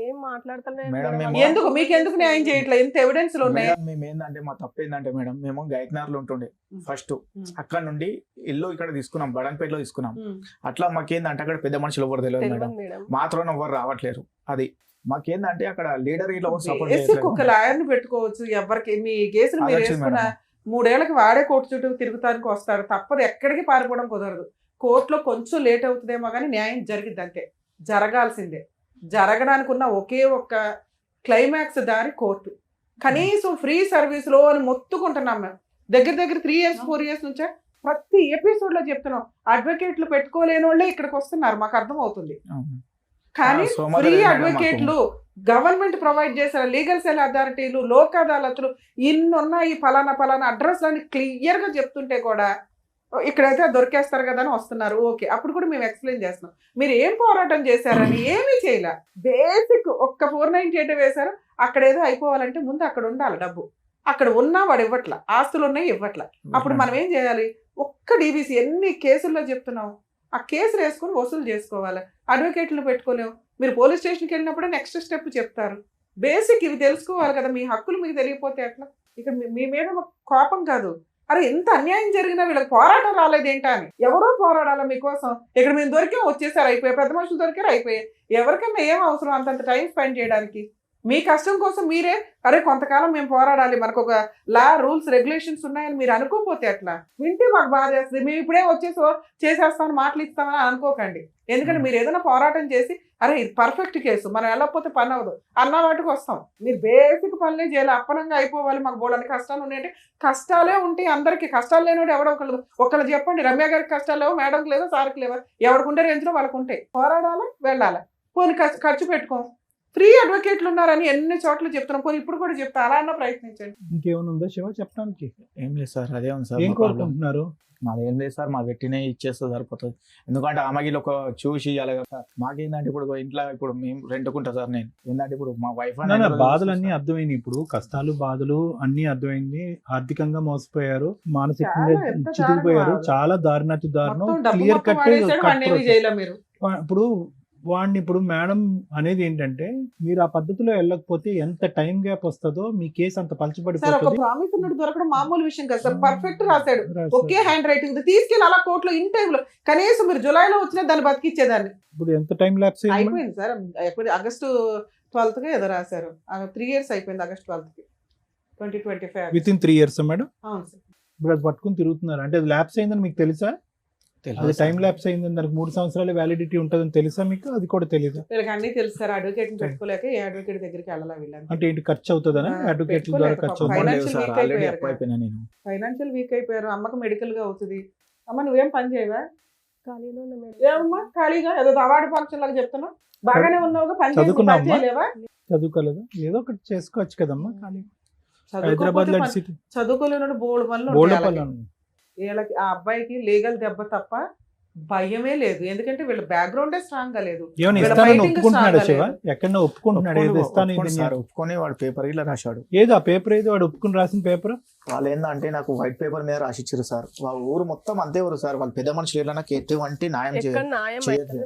ఏం మాట్లాడతలే మేడం, మేము- ఎందుకు మీకు న్యాయం చేయట్లేదు? ఇంత ఎవిడెన్స్లు ఉన్నాయి. మేడం మేము ఏంటంటే, మా తప్పు ఏంటంటే మేడం, మేము గైక్నార్లో ఉంటుండే ఫస్ట్. అక్కడ నుండి ఇల్లు ఇక్కడ తీసుకున్నాం, బడంపేటలో తీసుకున్నాం. అట్లా మాకేందంటే అక్కడ పెద్ద మనుషులు ఎవరు తెలియదు మేడం. మేడం మాత్రం ఎవరు రావట్లేరు. అది మాకేందంటే అక్కడ లీడర్ ఇట్లా సపోర్ట్ బేసిక్ ఒక లాయర్ని పెట్టుకోవచ్చు. ఎవరికి మీ కేసులు మీరు వేసుకున్న 3 ఏళ్ళకి వాడే కోర్టు చుట్టూ తిరుగుతానికి వస్తాడు. తప్పదు, ఎక్కడికి పారిపోవడం కుదరదు. కోర్టులో కొంచెం లేట్ అవుతుందేమో కానీ న్యాయం జరిగిద్ది అంతే, జరగాల్సిందే. జరగడానికి ఉన్న ఒకే ఒక్క క్లైమాక్స్ దారి కోర్టు. కనీసం ఫ్రీ సర్వీస్లో అని మొత్తుకుంటున్నాం మేము. దగ్గర 3 years 4 years నుంచే ప్రతి ఎపిసోడ్ లో చెప్తున్నాం, అడ్వకేట్లు పెట్టుకోలేని వాళ్ళే ఇక్కడికి వస్తున్నారు, మాకు అర్థం అవుతుంది. కానీ ఫ్రీ అడ్వకేట్లు గవర్నమెంట్ ప్రొవైడ్ చేసిన లీగల్ సెల్ అథారిటీలు, లోక్ అదాలతులు ఇన్ని ఉన్నాయి, ఫలానా అడ్రస్ అని క్లియర్ గా చెప్తుంటే కూడా ఇక్కడైతే దొరికేస్తారు కదా అని వస్తున్నారు. ఓకే, అప్పుడు కూడా మేము ఎక్స్ప్లెయిన్ చేస్తున్నాం, మీరు ఏం పోరాటం చేశారని. ఏమీ చేయలే, బేసిక్ ఒక్క 498 వేశారు. అక్కడ ఏదో అయిపోవాలంటే ముందు అక్కడ ఉండాలి డబ్బు. అక్కడ ఉన్నా వాడు ఇవ్వట్ల, ఆస్తులు ఉన్నాయి ఇవ్వట్ల. అప్పుడు మనం ఏం చేయాలి? ఒక్క డీబీసీ ఎన్ని కేసుల్లో చెప్తున్నాం, ఆ కేసులు వేసుకుని వసూలు చేసుకోవాలి. అడ్వకేట్లు పెట్టుకోలేము. మీరు పోలీస్ స్టేషన్కి వెళ్ళినప్పుడే నెక్స్ట్ స్టెప్ చెప్తారు. బేసిక్ ఇవి తెలుసుకోవాలి కదా, మీ హక్కులు మీకు తెలియకపోతే ఎట్లా? ఇక్కడ మీ మీద కోపం కాదు, అరే ఎంత అన్యాయం జరిగినా వీళ్ళకి పోరాటం రాలేదేంటా అని. ఎవరో పోరాడాలా మీకోసం. ఇక్కడ మేము దొరికాం, వచ్చేసారు, అయిపోయాయి. పెద్ద మనుషులు దొరికారు, అయిపోయాయి. ఎవరికైనా ఏం అవసరం అంతంత టైం స్పెండ్ చేయడానికి? మీ కష్టం కోసం మీరే అరే కొంతకాలం మేము పోరాడాలి, మనకు ఒక లా రూల్స్ రెగ్యులేషన్స్ ఉన్నాయని మీరు అనుకోకపోతే ఎట్లా? వింటే మాకు బాధ చేస్తుంది. మేము ఇప్పుడే వచ్చేసో చేసేస్తామని మాటలు ఇస్తామని అనుకోకండి. ఎందుకంటే మీరు ఏదైనా పోరాటం చేసి అరే ఇది పర్ఫెక్ట్ కేసు, మనం వెళ్ళకపోతే పని అవ్వదు అన్న వాటికి వస్తాం. మీరు బేసిక్ పనులే చేయాలి, అప్పనంగా అయిపోవాలి. మాకు బోళ్ళని కష్టాలు ఉన్నాయంటే కష్టాలే ఉంటాయి అందరికీ. కష్టాలు లేనివాడు ఎవడో ఒకళ్ళు చెప్పండి, రమ్య గారికి కష్టాలు లేవు, మేడంకి లేవో, సార్కి లేవో, ఎవరికి రేంజ్లో వాళ్ళకు ఉంటాయి. పోరాడాలి, వెళ్ళాలి. పోనీ ఖర్చు పెట్టుకోం. ఫ్రీ అడ్వకేట్లు ఉన్నారని ఎన్ని చోట్ల చెప్తున్నాం, పోనీ ఇప్పుడు కూడా చెప్తా, అలా అన్న ప్రయత్నించండి. ఇంకేమైనా ఉందా శివ చెప్పడానికి? ఏం లేదు సార్, అదే ఉంది సార్. ఏం కోరుకుంటున్నారు? మాది ఏం లేదు సార్, మా పెట్టినే ఇచ్చేస్తే సరిపోతుంది. ఎందుకంటే ఆమెకి ఒక చూసి ఇవ్వాలి కదా సార్. మాకేంటంటే ఇప్పుడు ఇంట్లో ఇప్పుడు మేము రెంట్కుంటా సార్. నేను ఏంటంటే ఇప్పుడు మా వైఫ్ బాధలన్నీ అర్థమైంది, ఇప్పుడు కష్టాలు బాధలు అన్ని అర్థమైంది. ఆర్థికంగా మోసపోయారు, మానసికంగా చితికిపోయారు, చాలా దారుణాతి దారుణం. Clear cut. ఇప్పుడు వాడిని ఇప్పుడు మేడం అనేది ఏంటంటే, మీరు ఆ పద్ధతిలో వెళ్ళకపోతే ఎంత టైం గ్యాప్ వస్తుందో మీ కేసు అంత పలచబడిపోతుంది. ప్రామిస్ ఉన్నట్టు దొరకడం మామూలు విషయం కదా సార్. పర్ఫెక్ట్ రాశాడు, ఒకే హ్యాండ్ రైటింగ్, తీసుకెళ్ళి అలా కోర్టులో ఇన్ టైంలో కనీసం మీరు జులైలో వచ్చినా దాన్ని బతికిచ్చేదాన్ని. ఇప్పుడు ఎంత టైం ల్యాప్స్ అయిపోయింది సార్. ఎప్పుడు August 12th ఏదో రాశారు. 3 years అయిపోయింది August 12th 2025. With in 3 years madam. అవును సార్. ఇప్పుడు అది పట్టుకుని తిరుగుతున్నారు అంటే అది ల్యాప్స్ అయిందని మీకు తెలుసా? అది టైం ల్యాప్స్ అయిందని, దానికి 3 సంవత్సరాలు వ్యాలిడిటీ ఉంటుందని తెలుసా మీకు? అది కూడా తెలియదు. వీళ్ళకి అన్ని తెలుసు సార్. అడ్వకేట్ పెట్టుకోలేక ఏ అడ్వకేట్ దగ్గరికి వెళ్ళాలా వీళ్ళని. అంటే ఏంటి ఖర్చు అవుతుందా? అడ్వకేట్ ద్వారా ఖర్చు అవుతుంది. ఫైనాన్షియల్ వీక్ అయిపోయారు. అమ్మకి మెడికల్ గా అవుతుంది. అమ్మ నువ్వేం పని చేయవా? ఏమమ్మా ఖాళీగా ఏదో అవార్డు ఫంక్షన్ లాగా చెప్తున్నావు. బాగానే ఉన్నావుగా, పని చేయలేవా? చదువుకోలేదు, ఏదో ఒకటి చేసుకోవచ్చు కదమ్మా. ఖాళీ హైదరాబాద్ లాంటి సిటీ చదువుకోలేనోడు బోల్డ్ పనులు. వీళ్ళకి ఆ అబ్బాయికి లీగల్ దెబ్బ తప్ప భయమే లేదు. ఎందుకంటే వీళ్ళ బ్యాక్గ్రౌండే స్ట్రాంగ్ గా లేదు. ఒప్పుకొని వాడు పేపర్ ఇలా రాశాడు. ఏదో ఆ పేపర్ ఏదో వాడు ఒప్పుకుని రాసిన పేపర్. వాళ్ళు ఏంటంటే నాకు వైట్ పేపర్ మీద రాసిచ్చారు సార్. వాళ్ళ ఊరు మొత్తం అంతే ఊరు సార్. వాళ్ళు పెద్ద మనుషులు ఏదైనా ఎటువంటి న్యాయం చేయదు.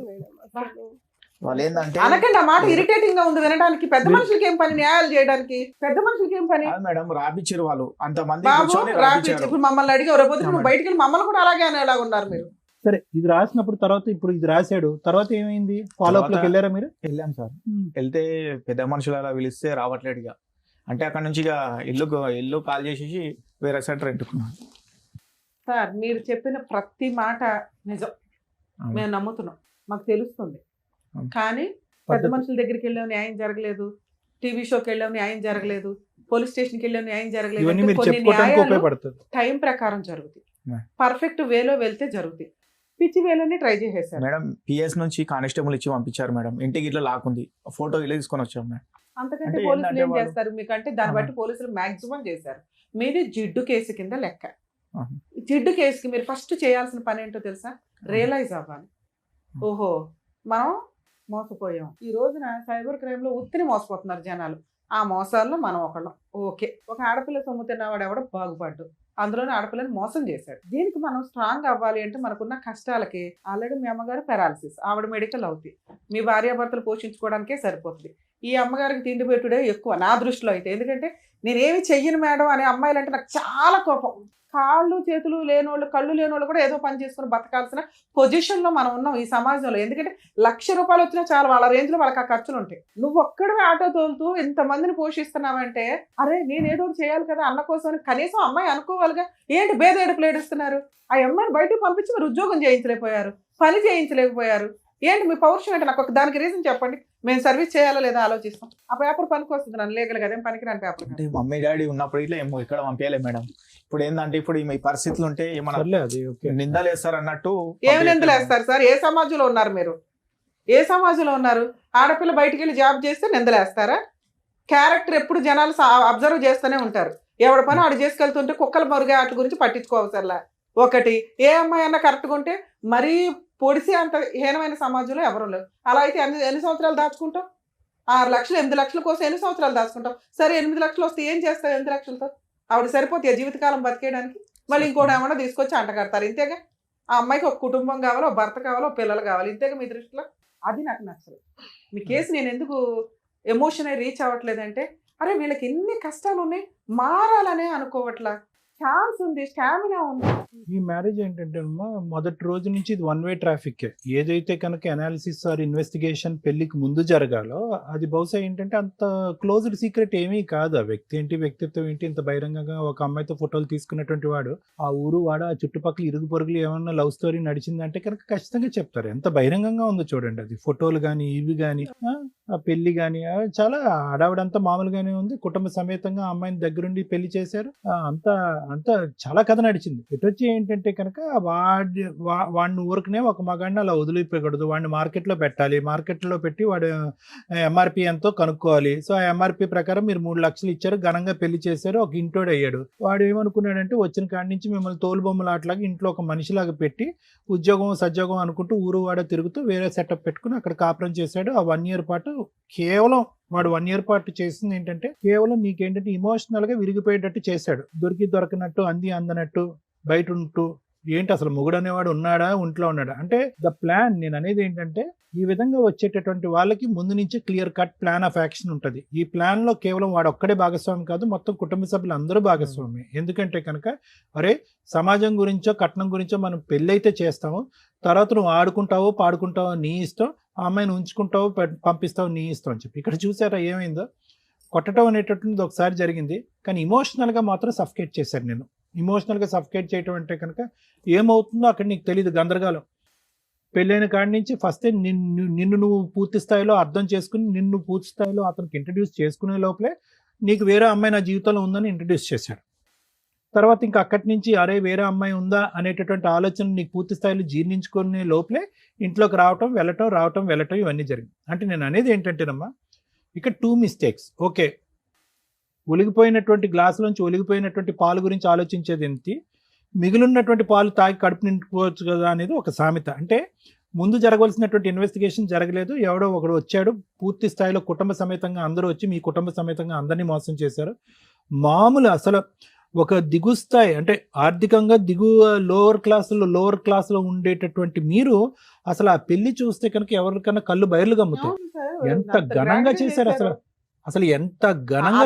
వాళ్ళు ఏంటంటే అనకండి, ఆ మాట ఇరిటేటింగ్ గా ఉంది వినడానికి. పెద్ద మనుషులకి ఏం పని న్యాయాలు చేయడానికి? పెద్ద మనుషులకి ఏం పని మేడం? రాపిచ్చారు వాళ్ళు అంతమంది. ఇప్పుడు మమ్మల్ని అడిగారు, రేపు నువ్వు బయటికి వెళ్ళి మమ్మల్ని కూడా అలాగే అనేలా ఉన్నారు మీరు. సరే, ఇది రాసినప్పుడు తర్వాత ఇప్పుడు ఇది రాశాడు, తర్వాత ఏమైంది? ఫాలో అప్ లోకి వెళ్ళారా మీరు? వెళ్ళాం సార్. వెళ్తే పెద్ద మనుషులు అలా పిలిస్తే రావట్లేదు ఇక. అంటే అక్కడ నుంచి ఇక ఇల్లు కాల్ చేసేసి వేరే సైడ్ రెంటుకున్నాను. సార్ మీరు చెప్పిన ప్రతి మాట నిజం, మేము నమ్ముతున్నాం, మాకు తెలుస్తుంది. కానీ పెద్ద మనుషుల దగ్గరికి వెళ్ళాం న్యాయం జరగలేదు, టీవీ షోకి వెళ్ళాం న్యాయం జరగలేదు, పోలీస్ స్టేషన్కి వెళ్ళాం న్యాయం జరగలేదు. టైం ప్రకారం జరుగుతుంది, పర్ఫెక్ట్ వేలో వెళ్తే జరుగుతుంది. పిచ్చి వేలోనే ట్రై చేసేసారు మేడం. పిఎస్ నుంచి కానిస్టేబుల్ ఇచ్చి పంపించారు మేడం. ఇంటికి ఇట్లా లాక్కుంది, ఫోటో ఇలా తీసుకొని వచ్చాం మేడం. అంతకంటే పోలీసులు ఏం చేస్తారు మీకంటే? దాన్ని బట్టి పోలీసులు మాక్సిమం చేశారు. మీది జిడ్డు కేసు కింద లెక్క. జిడ్డు కేసుకి మీరు ఫస్ట్ చేయాల్సిన పని ఏంటో తెలుసా? రియలైజ్ అవ్వాలి, ఓహో మనం మోసపోయాం. ఈ రోజున సైబర్ క్రైమ్ లో ఉత్తిని మోసపోతున్నారు జనాలు. ఆ మోసాల్లో మనం ఒకళ్ళం. ఓకే, ఒక ఆడపిల్ల సొమ్ము తిన్నవాడు ఎవడో బాగుపడ్డు, అందులోనే ఆడపిల్లని మోసం చేశాడు. దీనికి మనం స్ట్రాంగ్ అవ్వాలి అంటే మనకున్న కష్టాలకి ఆల్రెడీ మీ అమ్మగారు పెరాలసిస్, ఆవిడ మెడికల్ అవుతాయి, మీ భార్యాభర్తలు పోషించుకోవడానికే సరిపోతుంది. ఈ అమ్మగారికి తిండి పెట్టుడే ఎక్కువ నా దృష్టిలో అయితే. ఎందుకంటే నేనేమి చెయ్యను మేడం అనే అమ్మాయిలు అంటే నాకు చాలా కోపం. కాళ్ళు చేతులు లేనోళ్ళు, కళ్ళు లేనోళ్ళు కూడా ఏదో పని చేసుకుని బతకాల్సిన పొజిషన్లో మనం ఉన్నాం ఈ సమాజంలో. ఎందుకంటే ₹1,00,000 వచ్చినా చాలా వాళ్ళ రేంజ్లో వాళ్ళకి ఆ ఖర్చులు ఉంటాయి. నువ్వు ఒక్కడే ఆటో తోలుతూ ఇంతమందిని పోషిస్తున్నావంటే అరే నేను ఏదో ఒకటి చేయాలి కదా అన్న కోసం కనీసం అమ్మాయి అనుకోవాలిగా. ఏంటి బేదేడుపులు ఏడుస్తున్నారు? ఆ అమ్మాయిని బయటకు పంపించి మీరు ఉద్యోగం చేయించలేకపోయారు, పని చేయించలేకపోయారు. ఏంటి మీ పౌరుషం అంటే నాకు ఒక దానికి రీజన్ చెప్పండి. మేము సర్వీస్ చేయాలా లేదా ఆలోచిస్తాం. ఆ పేపర్ పనికి వస్తుంది నన్ను లీగల్ గా, అదేం పనికిరాని పేపర్. అంటే మమ్మీ డాడీ ఉన్నప్పుడు ఇట్లా ఏమో ఇక్కడ పంపించలేదు మేడం. ఇప్పుడు ఏంటంటే ఇప్పుడు ఈ పరిస్థితులు ఉంటే ఏమన్నా నిందలు వేస్తారు అన్నట్టు. ఏమి నిందలు వేస్తారు సార్? ఏ సమాజంలో ఉన్నారు మీరు? ఏ సమాజంలో ఉన్నారు? ఆడపిల్ల బయటికి వెళ్ళి జాబ్ చేస్తే నిందలు వేస్తారా? క్యారెక్టర్ ఎప్పుడు జనాలు అబ్జర్వ్ చేస్తూనే ఉంటారు. ఎవడ పని ఆడు చేసుకెళ్తుంటే కుక్కల మరుగే వాటి గురించి పట్టించుకోవసర్లా. ఒకటి ఏ అమ్మాయి అన్నా కరెక్ట్గా ఉంటే మరీ పొడిసి అంత హీనమైన సమాజంలో ఎవరు లేరు. అలా అయితే ఎన్ని సంవత్సరాలు దాచుకుంటాం? 6 లక్షలు 8 లక్షల కోసం ఎన్ని సంవత్సరాలు దాచుకుంటాం? సరే 8 లక్షలు వస్తే ఏం చేస్తావు 8 లక్షలతో? ఆవిడ సరిపోతే జీవితకాలం బతికేయడానికి మళ్ళీ ఇంకోటి ఏమన్నా తీసుకొచ్చి అంటగడతారు. ఇంతేగా. ఆ అమ్మాయికి ఒక కుటుంబం కావాలో, భర్త కావాలో, పిల్లలు కావాలి. ఇంతేగా మీ దృష్టిలో? అది నాకు నచ్చదు. మీ కేసు నేను ఎందుకు ఎమోషన్ రీచ్ అవ్వట్లేదంటే అరే వీళ్ళకి ఎన్ని కష్టాలు ఉన్నాయి, మారాలనే అనుకోవట్లా. ఛాన్స్ ఉంది, స్టామినా ఉంది. ఈ మ్యారేజ్ ఏంటంటే మొదటి రోజు నుంచి ఇది 1 వే ట్రాఫిక్. ఏదైతే కనుక అనాలిసిస్ ఆర్ ఇన్వెస్టిగేషన్ పెళ్లికి ముందు జరగాలో అది బహుశా ఏంటంటే అంత క్లోజ్డ్ సీక్రెట్ ఏమీ కాదు. ఆ వ్యక్తి ఏంటి, వ్యక్తిత్వం ఏంటి, ఇంత బహిరంగంగా ఒక అమ్మాయితో ఫోటోలు తీసుకున్నటువంటి వాడు ఆ ఊరు వాడ ఆ చుట్టుపక్కల ఇరుగు పొరుగులు ఏమన్నా లవ్ స్టోరీ నడిచిందంటే కనుక ఖచ్చితంగా చెప్తారు. ఎంత బహిరంగంగా ఉందో చూడండి. అది ఫోటోలు కానీ ఇవి కానీ ఆ పెళ్లి కానీ చాలా హడావిడంతా మామూలుగానే ఉంది. కుటుంబ సమేతంగా ఆ అమ్మాయిని దగ్గరుండి పెళ్లి చేశారు. అంతా చాలా కథ నడిచింది. ఇటొచ్చి ఏంటంటే కనుక వాడిని ఊరికనే ఒక మగాడిని అలా వదిలిపోయకూడదు. వాడిని మార్కెట్లో పెట్టాలి. మార్కెట్లో పెట్టి వాడు ఎంఆర్పి ఎంతో కనుక్కోవాలి. సో ఆ ఎంఆర్పి ప్రకారం మీరు 3 లక్షలు ఇచ్చారు, ఘనంగా పెళ్లి చేశారు, ఒక ఇంటోడు అయ్యాడు. వాడు ఏమనుకున్నాడంటే వచ్చిన కాడి నుంచి మిమ్మల్ని తోలుబొమ్మలాట్లాగా ఇంట్లో ఒక మనిషిలాగా పెట్టి ఉద్యోగం సద్యోగం అనుకుంటూ ఊరు వాడ తిరుగుతూ వేరే సెటప్ పెట్టుకుని అక్కడ కాపురం చేశాడు. ఆ 1 ఇయర్ పాటు కేవలం వాడు 1 ఇయర్ పాటు చేసింది ఏంటంటే కేవలం నీకేంటంటే ఇమోషనల్ గా విరిగిపోయేటట్టు చేశాడు. దొరికినట్టు అందనట్టు బయట ఉంటూ ఏంటి అసలు మొగుడు అనేవాడు ఉన్నాడా, ఒంట్లో ఉన్నాడా అంటే ద ప్లాన్. నేను అనేది ఏంటంటే ఈ విధంగా వచ్చేటటువంటి వాళ్ళకి ముందు నుంచి clear cut plan of action ఉంటుంది. ఈ ప్లాన్ లో కేవలం వాడు ఒక్కడే భాగస్వామి కాదు, మొత్తం కుటుంబ సభ్యులు అందరూ భాగస్వామి. ఎందుకంటే కనుక అరే సమాజం గురించో కట్నం గురించో మనం పెళ్ళైతే చేస్తాము, తర్వాత నువ్వు ఆడుకుంటావో పాడుకుంటావో నీ ఇష్టం, ఆ అమ్మాయిని ఉంచుకుంటావో పంపిస్తావు నీ ఇష్టం అని చెప్పి. ఇక్కడ చూసారా ఏమైందో? కొట్టడం అనేటటువంటిది ఒకసారి జరిగింది, కానీ ఇమోషనల్గా మాత్రం సఫికేట్ చేశారు. నేను ఇమోషనల్గా సఫికేట్ చేయటం అంటే కనుక ఏమవుతుందో అక్కడ నీకు తెలియదు, గందరగోళం. పెళ్ళైన కాడి నుంచి ఫస్ట్ నిన్ను నువ్వు పూర్తి స్థాయిలో అర్థం చేసుకుని నిన్ను పూర్తి స్థాయిలో అతనికి ఇంట్రడ్యూస్ చేసుకునే లోపలే నీకు వేరే అమ్మాయి నా జీవితంలో ఉందని ఇంట్రడ్యూస్ చేశాడు. తర్వాత ఇంకా అక్కడి నుంచి అరే వేరే అమ్మాయి ఉందా అనేటటువంటి ఆలోచన నీకు పూర్తి స్థాయిలో జీర్ణించుకునే లోపలే ఇంట్లోకి రావటం వెళ్ళటం ఇవన్నీ జరిగింది. అంటే నేను అనేది ఏంటంటేనమ్మా ఇక్కడ 2 మిస్టేక్స్. ఓకే, ఒలిగిపోయినటువంటి గ్లాసులోంచి ఒలిగిపోయినటువంటి పాలు గురించి ఆలోచించేది ఏంటి, మిగిలినటువంటి పాలు తాగి కడుపు నింపుకోవచ్చు కదా అనేది ఒక సామెత. అంటే ముందు జరగవలసినటువంటి ఇన్వెస్టిగేషన్ జరగలేదు, ఎవడో ఒకడు వచ్చాడు, పూర్తి స్థాయిలో కుటుంబ సమేతంగా అందరూ వచ్చి మీ కుటుంబ సమేతంగా అందరినీ మోసం చేశారు. మామూలు అసలు ఒక దిగు స్థాయి అంటే ఆర్థికంగా లోవర్ క్లాస్లో ఉండేటటువంటి మీరు అసలు ఆ పెళ్లి చూస్తే కనుక ఎవరికన్నా కళ్ళు బయర్లు గమ్ముతాయి. ఎంత ఘనంగా చేశారు అసలు ఎంత ఘనంగా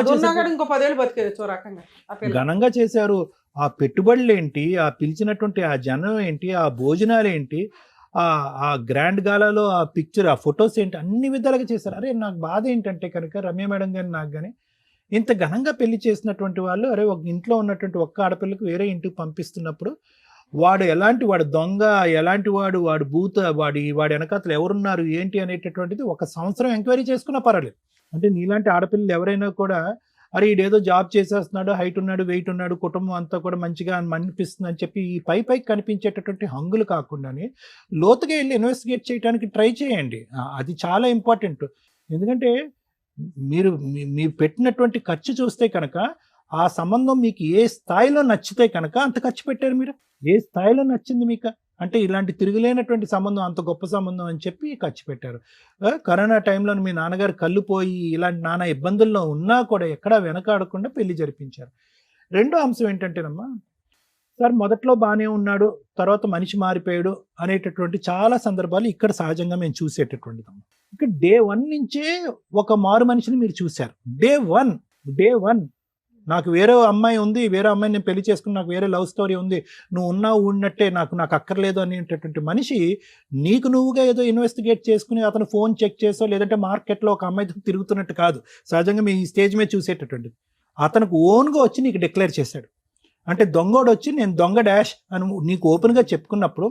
ఘనంగా చేశారు. ఆ పెట్టుబడులు ఏంటి, ఆ పిలిచినటువంటి ఆ జనం ఏంటి, ఆ భోజనాలు ఏంటి, ఆ గ్రాండ్ గాలాలో ఆ పిక్చర్, ఆ ఫొటోస్ ఏంటి, అన్ని విధాలుగా చేశారు. అరే నాకు బాధ ఏంటంటే కనుక రమ్య మేడం గాని నాకు కానీ ఇంత ఘనంగా పెళ్లి చేసినటువంటి వాళ్ళు అరే ఒక ఇంట్లో ఉన్నటువంటి ఒక్క ఆడపిల్లకు వేరే ఇంటికి పంపిస్తున్నప్పుడు వాడు దొంగ, ఎలాంటి వాడు భూత, వాడి వెనకాతలు ఎవరున్నారు ఏంటి అనేటటువంటిది 1 సంవత్సరం ఎంక్వైరీ చేసుకున్నా పర్వాలేదు. అంటే నీలాంటి ఆడపిల్లలు ఎవరైనా కూడా అరే ఈడేదో జాబ్ చేసేస్తున్నాడు, హైట్ ఉన్నాడు, వెయిట్ ఉన్నాడు, కుటుంబం అంతా కూడా మంచిగా అనిపిస్తుంది అని చెప్పి ఈ పైకి కనిపించేటటువంటి హంగులు కాకుండానే లోతుగా వెళ్ళి ఇన్వెస్టిగేట్ చేయడానికి ట్రై చేయండి. అది చాలా ఇంపార్టెంట్. ఎందుకంటే మీరు పెట్టినటువంటి ఖర్చు చూస్తే కనుక ఆ సంబంధం మీకు ఏ స్థాయిలో నచ్చితే కనుక అంత ఖర్చు పెట్టారు. మీరు ఏ స్థాయిలో నచ్చింది మీకు అంటే ఇలాంటి తిరుగులేనటువంటి సంబంధం, అంత గొప్ప సంబంధం అని చెప్పి ఖర్చు పెట్టారు. కరోనా టైంలో మీ నాన్నగారు కళ్ళు పోయి ఇలాంటి నానా ఇబ్బందుల్లో ఉన్నా కూడా ఎక్కడా వెనకాడకుండా పెళ్లి జరిపించారు. రెండో అంశం ఏంటంటేనమ్మా సార్ మొదట్లో బాగానే ఉన్నాడు, తర్వాత మనిషి మారిపోయాడు అనేటటువంటి చాలా సందర్భాలు ఇక్కడ సహజంగా మేము చూసేటటువంటిదమ్మా. ఇక్కడ డే 1 నుంచే ఒక మారు మనిషిని మీరు చూశారు. డే వన్ నాకు వేరే అమ్మాయి ఉంది, వేరే అమ్మాయిని నేను పెళ్లి చేసుకుని నాకు వేరే లవ్ స్టోరీ ఉంది, నువ్వు ఉన్నావు ఉన్నట్టే నాకు అక్కర్లేదు అనేటటువంటి మనిషి నీకు నువ్వుగా ఏదో ఇన్వెస్టిగేట్ చేసుకుని అతను ఫోన్ చెక్ చేసో లేదంటే మార్కెట్లో ఒక అమ్మాయితో తిరుగుతున్నట్టు కాదు సహజంగా మీ స్టేజ్ మీద చూసేటటువంటిది. అతనికి ఓన్గా వచ్చి నీకు డిక్లేర్ చేశాడు. అంటే దొంగోడు వచ్చి నేను దొంగ డాష్ అని నీకు ఓపెన్గా చెప్పుకున్నప్పుడు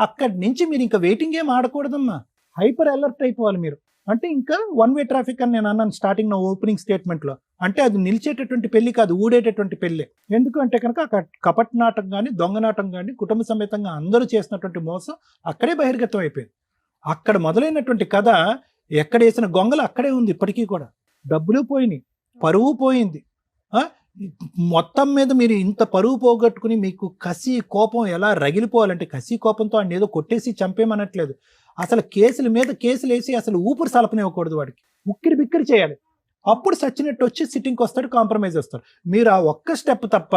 అక్కడి నుంచి మీరు ఇంకా వెయిటింగ్ ఏం ఆడకూడదమ్మా, హైపర్ అలర్ట్ అయిపోవాలి మీరు. అంటే ఇంకా వన్ వే ట్రాఫిక్ అని నేను అన్నాను స్టార్టింగ్ నా ఓపెనింగ్ స్టేట్మెంట్లో. అంటే అది నిలిచేటటువంటి పెళ్లి కాదు, ఊడేటటువంటి పెళ్ళి. ఎందుకు అంటే కనుక కపట్ నాటకం కానీ దొంగ నాటకం కానీ కుటుంబ సమేతంగా అందరూ చేసినటువంటి మోసం అక్కడే బహిర్గతం అయిపోయింది. అక్కడ మొదలైనటువంటి కథ ఎక్కడ వేసిన గొంగలు అక్కడే ఉంది ఇప్పటికీ కూడా. డబ్బులు పోయినాయి, పరువు పోయింది. మొత్తం మీద మీరు ఇంత పరువు పోగొట్టుకుని మీకు కసి కోపం ఎలా రగిలిపోవాలంటే కసి కోపంతో ఆయన ఏదో కొట్టేసి చంపేమనట్లేదు, అసలు కేసుల మీద కేసులు వేసి అసలు ఊపిరి సలపనివ్వకూడదు, వాడికి ఉక్కిరి బిక్కిరి చేయాలి. అప్పుడు సచ్చినట్టు వచ్చి సిట్టింగ్కి వస్తాడు, కాంప్రమైజ్ వస్తాడు. మీరు ఆ ఒక్క స్టెప్ తప్ప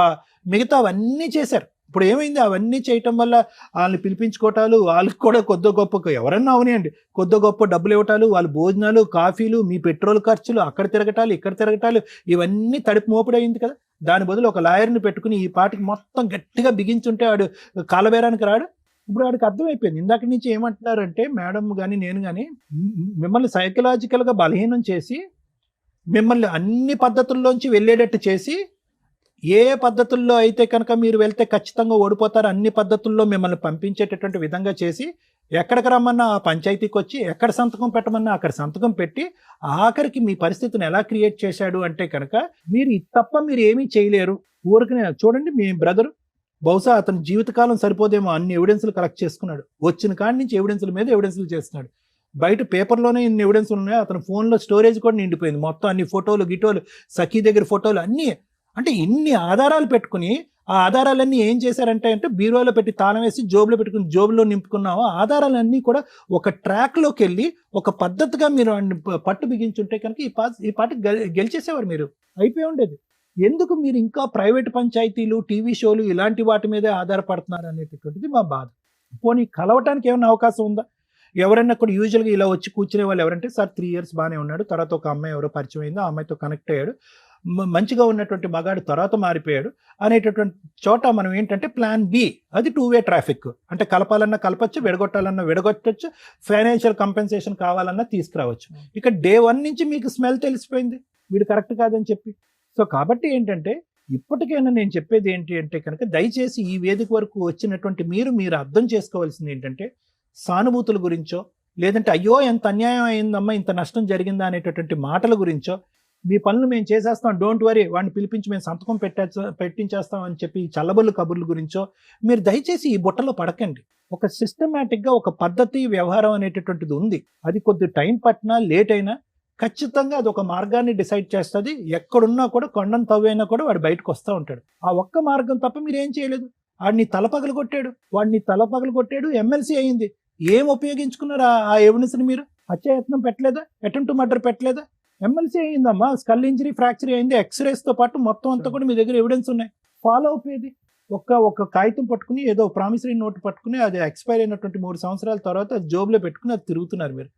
మిగతా అవన్నీ చేశారు. ఇప్పుడు ఏమైంది, అవన్నీ చేయటం వల్ల వాళ్ళని పిలిపించుకోవటాలు, వాళ్ళకి కూడా కొద్ది గొప్ప ఎవరన్నా అవనియండి కొద్ది గొప్ప డబ్బులు ఇవ్వటాలు, వాళ్ళ భోజనాలు కాఫీలు, మీ పెట్రోల్ ఖర్చులు, అక్కడ తిరగటాలు ఇక్కడ తిరగటాలు, ఇవన్నీ తడిపి మోపుడయింది కదా. దాని బదులు ఒక లాయర్ని పెట్టుకుని ఈ పాటికి మొత్తం గట్టిగా బిగించుంటే వాడు కాలబేరానికి రాడు. ఇప్పుడు వాడికి అర్థమైపోయింది. ఇందాక నుంచి ఏమంటున్నారంటే మేడం కానీ నేను కానీ మిమ్మల్ని సైకలాజికల్గా బలహీనం చేసి మిమ్మల్ని అన్ని పద్ధతుల్లోంచి వెళ్ళేటట్టు చేసి ఏ పద్ధతుల్లో అయితే కనుక మీరు వెళ్తే ఖచ్చితంగా ఓడిపోతారు అన్ని పద్ధతుల్లో మిమ్మల్ని పంపించేటటువంటి విధంగా చేసి ఎక్కడికి రమ్మన్నా ఆ పంచాయతీకి వచ్చి ఎక్కడ సంతకం పెట్టమన్నా అక్కడ సంతకం పెట్టి ఆఖరికి మీ పరిస్థితిని ఎలా క్రియేట్ చేశాడు అంటే కనుక మీరు ఇది తప్ప మీరు ఏమీ చేయలేరు. ఊరికనే చూడండి మీ బ్రదర్ బహుశా అతని జీవితకాలం సరిపోదేమో అన్ని ఎవిడెన్స్లు కలెక్ట్ చేసుకున్నాడు. వచ్చిన కాడి నుంచి ఎవిడెన్స్ల మీద ఎవిడెన్స్లు చేస్తున్నాడు. బయట పేపర్లోనే ఇన్ని ఎవిడెన్స్లు ఉన్నాయి, అతని ఫోన్లో స్టోరేజ్ కూడా నిండిపోయింది మొత్తం, అన్ని ఫోటోలు గిటోలు సఖీ దగ్గర ఫోటోలు అన్నీ. అంటే ఇన్ని ఆధారాలు పెట్టుకుని ఆ ఆధారాలన్నీ ఏం చేశారంటే బీరువాలో పెట్టి తాళం వేసి జోబులో పెట్టుకుని జోబులో నింపుకున్నాము. ఆధారాలన్నీ కూడా ఒక ట్రాక్లోకి వెళ్ళి ఒక పద్ధతిగా మీరు పట్టు బిగించుంటే కనుక ఈ పార్టీ గెలిచేసేవారు, మీరు అయిపోయి ఉండేది. ఎందుకు మీరు ఇంకా ప్రైవేట్ పంచాయతీలు టీవీ షోలు ఇలాంటి వాటి మీదే ఆధారపడుతున్నారు అనేటటువంటిది మా బాధ. పోనీ కలవటానికి ఏమైనా అవకాశం ఉందా? ఎవరైనా కూడా యూజువల్గా ఇలా వచ్చి కూర్చునే వాళ్ళు ఎవరంటే సార్ 3 years బాగానే ఉన్నాడు, తర్వాత ఒక అమ్మాయి ఎవరో పరిచయం అయిందో ఆ అమ్మాయితో కనెక్ట్ అయ్యాడు, మంచిగా ఉన్నటువంటి మగాడు తర్వాత మారిపోయాడు అనేటటువంటి చోట మనం ఏంటంటే ప్లాన్ బి, అది 2-way ట్రాఫిక్. అంటే కలపాలన్నా కలపచ్చు, విడగొట్టాలన్నా విడగొట్టచ్చు, ఫైనాన్షియల్ కంపెన్సేషన్ కావాలన్నా తీసుకురావచ్చు. ఇక day 1 నుంచి మీకు స్మెల్ తెలిసిపోయింది వీడు కరెక్ట్ కాదని చెప్పి. సో కాబట్టి ఏంటంటే ఇప్పటికైనా నేను చెప్పేది ఏంటి అంటే కనుక దయచేసి ఈ వేదిక వరకు వచ్చినటువంటి మీరు అర్థం చేసుకోవాల్సింది ఏంటంటే సానుభూతుల గురించో లేదంటే అయ్యో ఎంత అన్యాయం అయిందమ్మా ఇంత నష్టం జరిగిందా అనేటటువంటి మాటల గురించో మీ పనులు మేము చేసేస్తాం, డోంట్ వరీ, వాడిని పిలిపించి మేము సంతకం పెట్టించేస్తాం అని చెప్పి చల్లబొల్లు కబుర్ల గురించో మీరు దయచేసి ఈ బుట్టలో పడకండి. ఒక సిస్టమేటిక్గా ఒక పద్ధతి వ్యవహారం అనేటటువంటిది ఉంది. అది కొద్ది టైం పట్టినా లేట్ అయినా ఖచ్చితంగా అది ఒక మార్గాన్ని డిసైడ్ చేస్తుంది. ఎక్కడున్నా కూడా కొండను తవ్వైనా కూడా వాడు బయటకు వస్తూ ఉంటాడు. ఆ ఒక్క మార్గం తప్ప మీరు ఏం చేయలేదు. వాడిని తలపగలు కొట్టాడు, ఎమ్మెల్సీ అయింది. ఏం ఉపయోగించుకున్నారు ఆ ఎవిడెన్స్ని? మీరు హత్యాయత్నం పెట్టలేదా, అటెంప్ట్ టు మర్డర్ పెట్టలేదా? ఎమ్మెల్సీ అయిందమ్మా, స్కల్ ఇంజరీ ఫ్రాక్చర్ అయింది, ఎక్స్రేస్తో పాటు మొత్తం అంతా కూడా మీ దగ్గర ఎవిడెన్స్ ఉన్నాయి. ఫాలో అప్ ఏది? ఒక కాగితం పట్టుకుని ఏదో ప్రామిసరీ నోట్ పట్టుకుని అది ఎక్స్పైర్ అయినటువంటి 3 సంవత్సరాల తర్వాత అది జోబులో పెట్టుకుని అది తిరుగుతున్నారు మీరు.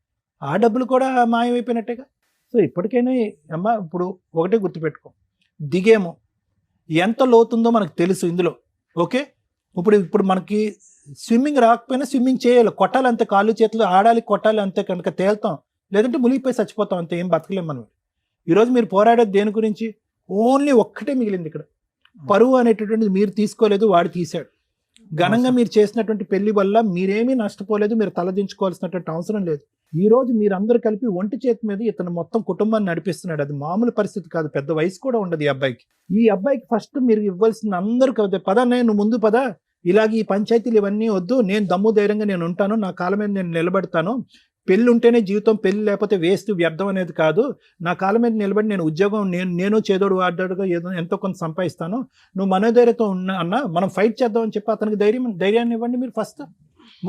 ఆ డబ్బులు కూడా మాయమైపోయినట్టేగా. సో ఇప్పటికైనా అమ్మ ఇప్పుడు ఒకటే గుర్తుపెట్టుకో, దిగేమో ఎంత లోతుందో మనకు తెలుసు ఇందులో. ఓకే, ఇప్పుడు మనకి స్విమ్మింగ్ రాకపోయినా స్విమ్మింగ్ చేయాలి, కొట్టాలి అంతే, కాళ్ళు చేతులు ఆడాలి, కొట్టాలి అంతే, కనుక తేల్తాం, లేదంటే మునిగిపోయి చచ్చిపోతాం అంతే, ఏం బతకలేం మనం. ఈరోజు మీరు పోరాడేది దేని గురించి? ఓన్లీ ఒక్కటే మిగిలింది ఇక్కడ, పరువు అనేటటువంటిది మీరు తీసుకోలేదు, వాడు తీశాడు. ఘనంగా మీరు చేసినటువంటి పెళ్లి వల్ల మీరేమీ నష్టపోలేదు, మీరు తలదించుకోవాల్సినటువంటి అవసరం లేదు. ఈ రోజు మీరందరూ కలిపి ఒంటి చేతి మీద ఇతను మొత్తం కుటుంబాన్ని నడిపిస్తున్నాడు. అది మామూలు పరిస్థితి కాదు, పెద్ద వయసు కూడా ఉండదు ఈ అబ్బాయికి. ఈ అబ్బాయికి ఫస్ట్ మీరు ఇవ్వాల్సిన అందరూ కదా, పదా నేను ముందు పదా, ఇలాగ ఈ పంచాయతీలు ఇవన్నీ వద్దు, నేను దమ్ము ధైర్యంగా నేను ఉంటాను, నా కాళ్ళ మీద నేను నిలబడతాను, పెళ్ళి ఉంటేనే జీవితం, పెళ్ళి లేకపోతే వేస్ట్ వ్యర్థం అనేది కాదు, నా కాళ్ళ మీద నిలబడి నేను ఉద్యోగం నేను చేదోడు వాడ్డాడుగా ఏదో ఎంతో కొంత సంపాదిస్తాను, నువ్వు మనోధైర్యంతో ఉన్నా అన్న మనం ఫైట్ చేద్దాం అని చెప్పి అతనికి ధైర్యాన్ని ఇవ్వండి మీరు ఫస్ట్.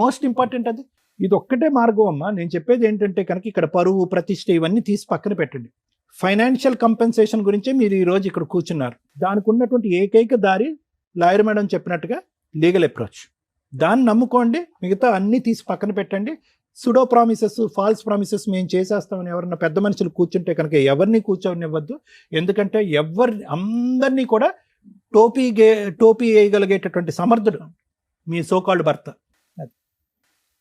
మోస్ట్ ఇంపార్టెంట్ అది. ఇది ఒక్కటే మార్గం అమ్మా. నేను చెప్పేది ఏంటంటే కనుక ఇక్కడ పరువు ప్రతిష్ట ఇవన్నీ తీసి పక్కన పెట్టండి. ఫైనాన్షియల్ కంపెన్సేషన్ గురించే మీరు ఈరోజు ఇక్కడ కూర్చున్నారు. దానికి ఉన్నటువంటి ఏకైక దారి లాయర్ మేడం చెప్పినట్టుగా లీగల్ అప్రోచ్. దాన్ని నమ్ముకోండి, మిగతా అన్నీ తీసి పక్కన పెట్టండి. సుడో ప్రామిసెస్, ఫాల్స్ ప్రామిసెస్ మేము చేసేస్తామని ఎవరన్నా పెద్ద మనుషులు కూర్చుంటే కనుక ఎవరిని కూర్చోనివ్వద్దు. ఎందుకంటే అందరినీ కూడా టోపీ వేయగలిగేటటువంటి సమర్థుడు మీ సోకాల్డ్ భర్త.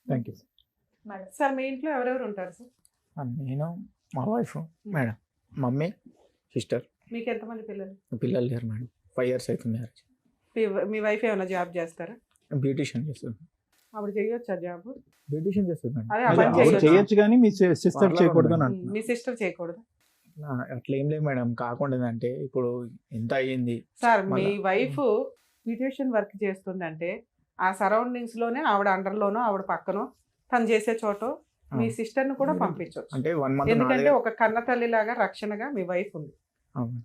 Thank you. సార్ మీ ఇంట్లో ఎవరెవరు ఉంటారు సార్? నేను, మా వైఫ్ మేడం, మమ్మీ, సిస్టర్. మీకు ఎంతమంది పిల్లలు? పిల్లలు లేరు మేడం. 5 years అవుతుంది మ్యారేజ్. మీ వైఫ్ ఏమైనా జాబ్ చేస్తారా? బ్యూటిషియన్ చేస్తుంది. ఆవిడ చేయొచ్చా జాబ్? బ్యూటిషియన్ చేస్తుంది మేడం. అదే అదే పని ఆవిడ చేయొచ్చా? చేయొచ్చు కానీ మీ సిస్టర్ పర్లేదు చేయకూడదు అని మేడం. అంటున్నా. మీ సిస్టర్ చేయకూడదు అట్లా ఏం లేదు మేడం. కాకుండా అంటే ఇప్పుడు ఎంత అయ్యింది సార్. మీ మళ్ళా. వైఫ్ బ్యూటిషియన్ వర్క్ చేస్తుందంటే ఆ సరౌండింగ్స్ లోనే ఆవిడ అండర్లోనో ఆవిడ పక్కనో తను చేసే చోట మీ సిస్టర్ ని కూడా పంపించవచ్చు. అంటే 1 month ఎందుకంటే ఒక కన్న తల్లిలాగా రక్షణగా మీ వైఫ్ ఉంది.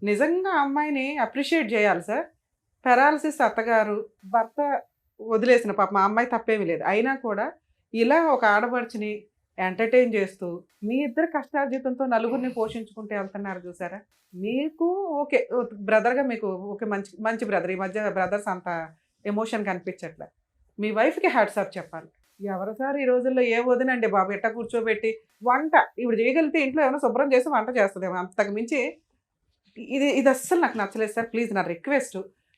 నిజంగా అమ్మాయిని అప్రిషియేట్ చేయాలి సార్. పెరాలసిస్ అత్తగారు భర్త వదిలేసిన పాప మా అమ్మాయి తప్పేమీ లేదు. అయినా కూడా ఇలా ఒక ఆడపడుచుని ఎంటర్టైన్ చేస్తూ మీ ఇద్దరు కష్టార్జితంతో నలుగురిని పోషించుకుంటూ వెళ్తున్నారు చూసారా. మీకు ఓకే బ్రదర్గా మీకు ఓకే, మంచి మంచి బ్రదర్. ఈ మధ్య బ్రదర్స్ అంత ఎమోషన్ కనిపించట్లే. మీ వైఫ్కి హ్యాట్స్ ఆఫ్ చెప్పాలి. ఎవరు సార్ ఈ రోజుల్లో ఏ వదినండి బాబు ఎట్ట కూర్చోబెట్టి వంట ఇప్పుడు చేయగలిగితే ఇంట్లో ఏమైనా శుభ్రం చేసి వంట చేస్తుందేమో, అంతకు మించి ఇది అస్సలు నాకు నచ్చలేదు సార్. ప్లీజ్ నా రిక్వెస్ట్,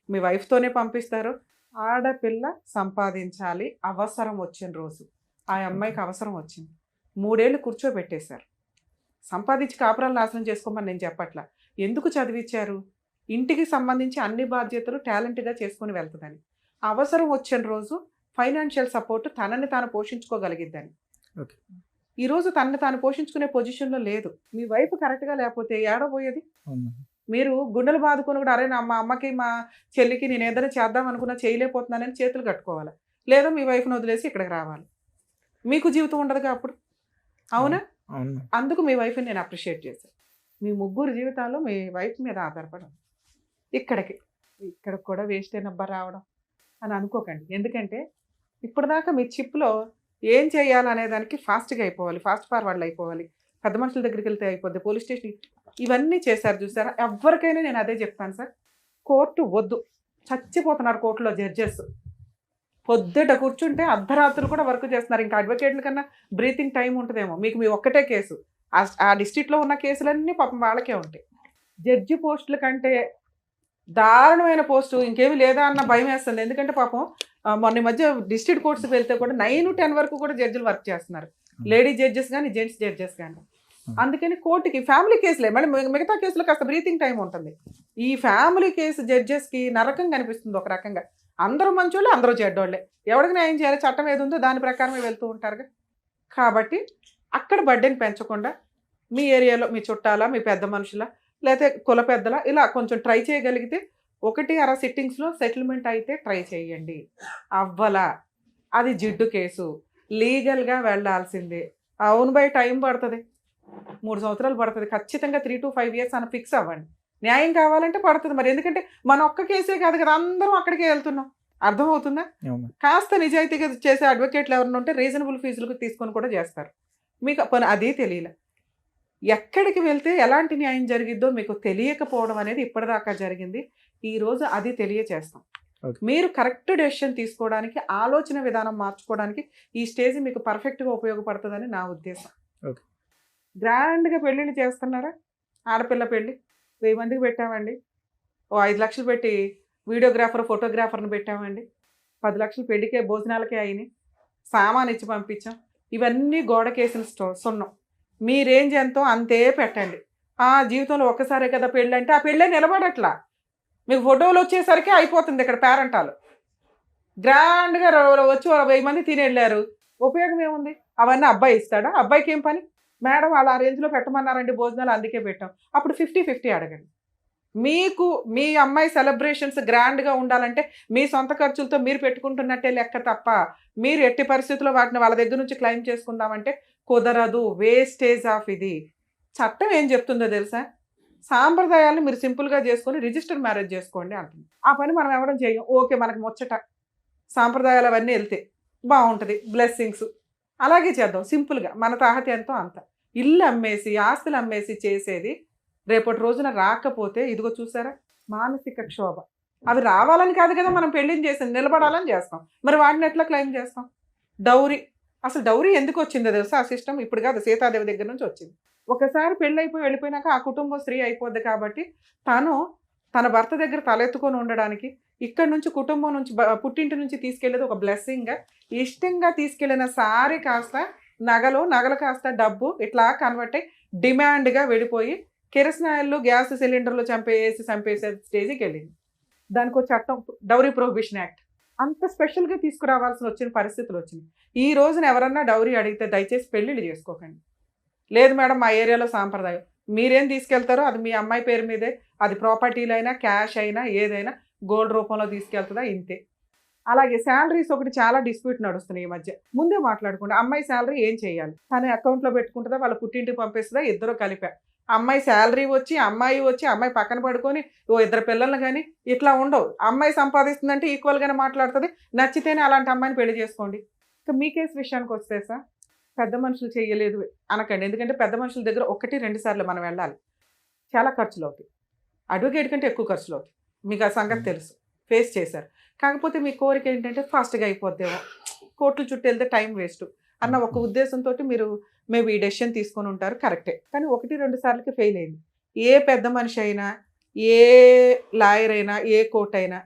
మీ వైఫ్తోనే పంపిస్తారు. ఆడపిల్ల సంపాదించాలి, అవసరం వచ్చిన రోజు. ఆ అమ్మాయికి అవసరం వచ్చింది, 3 ఏళ్ళు కూర్చోబెట్టేశారు. సంపాదించి కాపురాలు నాశనం చేసుకోమని నేను చెప్పట్లా. ఎందుకు చదివించారు? ఇంటికి సంబంధించి అన్ని బాధ్యతలు టాలెంట్గా చేసుకుని వెళ్తుందని. అవసరం వచ్చిన రోజు ఫైనాన్షియల్ సపోర్ట్ తనని తాను పోషించుకోగలిగిద్దని. ఓకే. ఈరోజు తనని తాను పోషించుకునే పొజిషన్లో లేదు. మీ వైఫ్ కరెక్ట్గా లేకపోతే ఏడబోయేది? మీరు గుండెలు బాదుకొని కూడా అరే మా అమ్మకి మా చెల్లికి నేను ఏదైనా చేద్దాం అనుకున్నా చేయలేకపోతున్నానని చేతులు కట్టుకోవాలి, లేదా మీ వైఫ్ని వదిలేసి ఇక్కడికి రావాలి. మీకు జీవితం ఉండదుగా అప్పుడు, అవునా? అందుకు మీ వైఫ్ని నేను అప్రిషియేట్ చేశాను. మీ ముగ్గురు జీవితాల్లో మీ వైఫ్ మీద ఆధారపడదు. ఇక్కడికి కూడా వేస్ట్ అయినబ్బా రావడం అని అనుకోకండి. ఎందుకంటే ఇప్పటిదాకా మీ చిప్లో ఏం చేయాలనే దానికి ఫాస్ట్గా అయిపోవాలి, ఫాస్ట్ ఫార్వర్డ్లు అయిపోవాలి, పెద్ద మనుషుల దగ్గరికి వెళ్తే అయిపోద్ది, పోలీస్ స్టేషన్, ఇవన్నీ చేశారు చూసారా. ఎవరికైనా నేను అదే చెప్తాను సార్, కోర్టు వద్దు. చచ్చిపోతున్నారు కోర్టులో జడ్జెస్. పొద్దుట కూర్చుంటే అర్ధరాత్రులు కూడా వర్క్ చేస్తున్నారు. ఇంకా అడ్వకేట్ల కన్నా బ్రీతింగ్ టైం ఉంటుందేమో. మీకు మీ ఒక్కటే కేసు, ఆ డిస్ట్రిక్ట్లో ఉన్న కేసులన్నీ పాపం వాళ్ళకే ఉంటాయి. జడ్జి పోస్టుల కంటే దారుణమైన పోస్టు ఇంకేమీ లేదా అన్న భయం వేస్తుంది. ఎందుకంటే పాపం మొన్న మధ్య డిస్ట్రిక్ట్ కోర్ట్స్కి వెళ్తే కూడా 9-10 వరకు కూడా జడ్జిలు వర్క్ చేస్తున్నారు, లేడీ జడ్జెస్ కానీ జెంట్స్ జడ్జెస్ కానీ. అందుకని కోర్టుకి ఫ్యామిలీ కేసులే, మళ్ళీ మిగతా కేసులో కాస్త బ్రీతింగ్ టైం ఉంటుంది. ఈ ఫ్యామిలీ కేసు జడ్జెస్కి నరకం కనిపిస్తుంది ఒక రకంగా. అందరూ మంచోళ్ళే, అందరూ చెడ్డోళ్ళే. ఎవరికి న్యాయం చేయాలి, చట్టం ఏది ఉందో దాని ప్రకారమే వెళ్తూ ఉంటారుగా. కాబట్టి అక్కడ బర్డెన్ పెంచకుండా మీ ఏరియాలో మీ చుట్టాల, మీ పెద్ద మనుషుల, లేకపోతే కుల పెద్దల ఇలా కొంచెం ట్రై చేయగలిగితే 1-6 సిట్టింగ్స్లో సెటిల్మెంట్ అయితే ట్రై చేయండి. అవ్వలా అది జిడ్డు కేసు, లీగల్గా వెళ్ళాల్సిందే. అవును బై టైం పడుతుంది, 3 సంవత్సరాలు పడుతుంది ఖచ్చితంగా. 3 to 5 years అని ఫిక్స్ అవ్వండి. న్యాయం కావాలంటే పడుతుంది మరి. ఎందుకంటే మన ఒక్క కేసే కాదు కదా, అందరం అక్కడికే వెళ్తున్నాం. అర్థమవుతుందా? కాస్త నిజాయితీగా చేసే అడ్వకేట్లు ఎవరైనా ఉంటే రీజనబుల్ ఫీజులకు తీసుకొని కూడా చేస్తారు. మీకు అది తెలియలే. ఎక్కడికి వెళ్తే ఎలాంటి న్యాయం జరిగిద్దో మీకు తెలియకపోవడం అనేది ఇప్పటిదాకా జరిగింది. ఈరోజు అది తెలియచేస్తాం. మీరు కరెక్ట్ డెసిషన్ తీసుకోవడానికి, ఆలోచన విధానం మార్చుకోవడానికి ఈ స్టేజ్ మీకు పర్ఫెక్ట్గా ఉపయోగపడుతుందని నా ఉద్దేశం. గ్రాండ్గా పెళ్ళిళ్ళు చేస్తున్నారా? ఆడపిల్ల పెళ్ళి 1000 మందికి పెట్టామండి, 5 లక్షలు పెట్టి వీడియోగ్రాఫర్ ఫోటోగ్రాఫర్ని పెట్టామండి, 10 లక్షలు పెళ్ళికే భోజనాలకే అయినాయి, సామాన్ ఇచ్చి పంపించాం. ఇవన్నీ గోడకేసిన సున్నం. మీ రేంజ్ ఎంతో అంతే పెట్టండి. జీవితంలో ఒక్కసారే కదా పెళ్ళి అంటే ఆ పెళ్ళే నిలబడట్లా. మీకు ఫోటోలు వచ్చేసరికి అయిపోతుంది ఇక్కడ పేరెంటాలు. గ్రాండ్గా వచ్చి 1000 మంది తినేళ్ళారు, ఉపయోగం ఏముంది? అవన్నీ అబ్బాయి ఇస్తాడా? అబ్బాయికి ఏం పని? మేడం వాళ్ళు ఆ రేంజ్లో పెట్టమన్నారండి భోజనాలు, అందుకే పెట్టాం. అప్పుడు 50-50 అడగండి. మీకు మీ అమ్మాయి సెలబ్రేషన్స్ గ్రాండ్గా ఉండాలంటే మీ సొంత ఖర్చులతో మీరు పెట్టుకుంటున్నట్టే లెక్క తప్ప మీరు ఎట్టి పరిస్థితుల్లో వాటిని వాళ్ళ దగ్గర నుంచి క్లెయిమ్ చేసుకుందామంటే కుదరదు. వేస్టేజ్ ఆఫ్ ఇది. చట్టం ఏం చెప్తుందో తెలుసా? సాంప్రదాయాలను మీరు సింపుల్గా చేసుకొని రిజిస్టర్ మ్యారేజ్ చేసుకోండి అంటుంది. ఆ పని మనం ఎవడం చేయం. ఓకే, మనకు ముచ్చట సాంప్రదాయాలు అవన్నీ వెళ్తే బాగుంటుంది, బ్లెస్సింగ్స్ అలాగే చేద్దాం సింపుల్గా. మన తాహతి ఎంతో అంత. ఇల్లు అమ్మేసి ఆస్తులు అమ్మేసి చేసేది రేపటి రోజున రాకపోతే ఇదిగో చూసారా మానసిక క్షోభ. అవి రావాలని కాదు కదా మనం పెళ్ళిని చేసింది, నిలబడాలని చేస్తాం. మరి వాటిని ఎట్లా క్లెయిమ్ చేస్తాం? డౌరీ అసలు డౌరీ ఎందుకు వచ్చిందో తెలుసా? ఆ సిస్టమ్ ఇప్పుడు కాదు, సీతాదేవి దగ్గర నుంచి వచ్చింది. ఒకసారి పెళ్ళైపోయి వెళ్ళిపోయినాక ఆ కుటుంబం స్త్రీ అయిపోద్ది కాబట్టి తను తన భర్త దగ్గర తలెత్తుకొని ఉండడానికి ఇక్కడ నుంచి కుటుంబం నుంచి పుట్టింటి నుంచి తీసుకెళ్లేది ఒక బ్లెస్సింగ్గా, ఇష్టంగా తీసుకెళ్లిన సారీ కాస్త నగలు కాస్త డబ్బు ఇట్లా కన్వర్ట్ అయ్యి డిమాండ్గా వెళ్ళిపోయి కిరసనాయిలు గ్యాస్ సిలిండర్లు చంపేసే స్టేజ్కి వెళ్ళింది. దానికి ఒక చట్టం, డౌరీ ప్రొహిబిషన్ యాక్ట్, అంత స్పెషల్గా తీసుకురావాల్సిన వచ్చిన పరిస్థితులు వచ్చినాయి. ఈ రోజున ఎవరన్నా డౌరీ అడిగితే దయచేసి పెళ్ళిళ్ళు చేసుకోకండి. లేదు మేడం మా ఏరియాలో సాంప్రదాయం, మీరేం తీసుకెళ్తారో అది మీ అమ్మాయి పేరు మీదే, అది ప్రాపర్టీలు అయినా క్యాష్ అయినా ఏదైనా గోల్డ్ రూపంలో తీసుకెళ్తుందా ఇంతే. అలాగే శాలరీస్ ఒకటి చాలా డిస్ప్యూట్ నడుస్తున్నాయి ఈ మధ్య. ముందే మాట్లాడుకుంటే అమ్మాయి శాలరీ ఏం చేయాలి, తన అకౌంట్లో పెట్టుకుంటుందా వాళ్ళ పుట్టింటికి పంపిస్తుందా, ఇద్దరు కలిపా. అమ్మాయి శాలరీ వచ్చి అమ్మాయి పక్కన పడుకొని ఓ ఇద్దరు పిల్లల్ని కానీ ఇట్లా ఉండవు. అమ్మాయి సంపాదిస్తుందంటే ఈక్వల్గానే మాట్లాడుతుంది, నచ్చితేనే అలాంటి అమ్మాయిని పెళ్లి చేసుకోండి. ఇంకా మీ కేసు విషయానికి వస్తే సార్, పెద్ద మనుషులు చేయలేదు అనకండి, ఎందుకంటే పెద్ద మనుషుల దగ్గర 1-2 సార్లు మనం వెళ్ళాలి, చాలా ఖర్చులు అవుతాయి. అడ్వకేట్ కంటే ఎక్కువ ఖర్చులు అవుతాయి, మీకు ఆ సంగతి తెలుసు, ఫేస్ చేశారు. కాకపోతే మీ కోరిక ఏంటంటే ఫాస్ట్గా అయిపోద్దేమో, కోర్టుల చుట్టూ వెళ్తే టైం వేస్ట్ అన్న ఒక ఉద్దేశంతో మీరు మేబీ ఈ డెసిషన్ తీసుకొని ఉంటారు, కరెక్టే. కానీ 1-2 సార్లకి ఫెయిల్ అయింది. ఏ పెద్ద మనిషి అయినా, ఏ లాయర్ అయినా, ఏ కోర్టు అయినా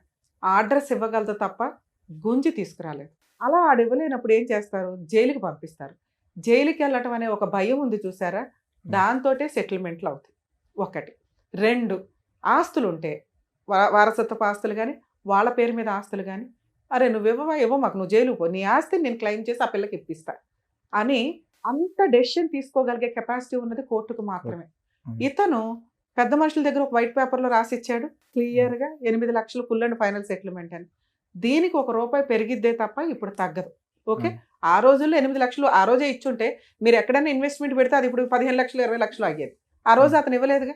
ఆర్డర్స్ ఇవ్వగలదు తప్ప గుంజి తీసుకురాలేదు. అలా ఆడు ఇవ్వలేనప్పుడు ఏం చేస్తారు, జైలుకి పంపిస్తారు. జైలుకి వెళ్ళటం అనే ఒక భయం ఉంది చూసారా, దాంతోటే సెటిల్మెంట్లు అవుతాయి. 1. 2, ఆస్తులు ఉంటే వారసత్వపు ఆస్తులు కానీ వాళ్ళ పేరు మీద ఆస్తులు కానీ, అరే నువ్వు ఇవ్వ మాకు, నువ్వు జైలుకు పో, నీ ఆస్తిని నేను క్లెయిమ్ చేసి ఆ పిల్లకి ఇప్పిస్తా అని అంత డెసిషన్ తీసుకోగలిగే కెపాసిటీ ఉన్నది కోర్టుకు మాత్రమే. ఇతను పెద్ద మనుషుల దగ్గర ఒక వైట్ పేపర్లో రాసిచ్చాడు క్లియర్గా 8 లక్షలు ఫుల్ అండ్ ఫైనల్ సెటిల్మెంట్ అని. దీనికి ₹1 పెరిగిద్దే తప్ప ఇప్పుడు తగ్గదు. ఓకే, ఆ రోజుల్లో 8 లక్షలు ఆ రోజే ఇచ్చుంటే మీరు ఎక్కడైనా ఇన్వెస్ట్మెంట్ పెడితే అది ఇప్పుడు 15 లక్షలు 20 లక్షలు అయ్యేది. ఆ రోజు అతను ఇవ్వలేదుగా.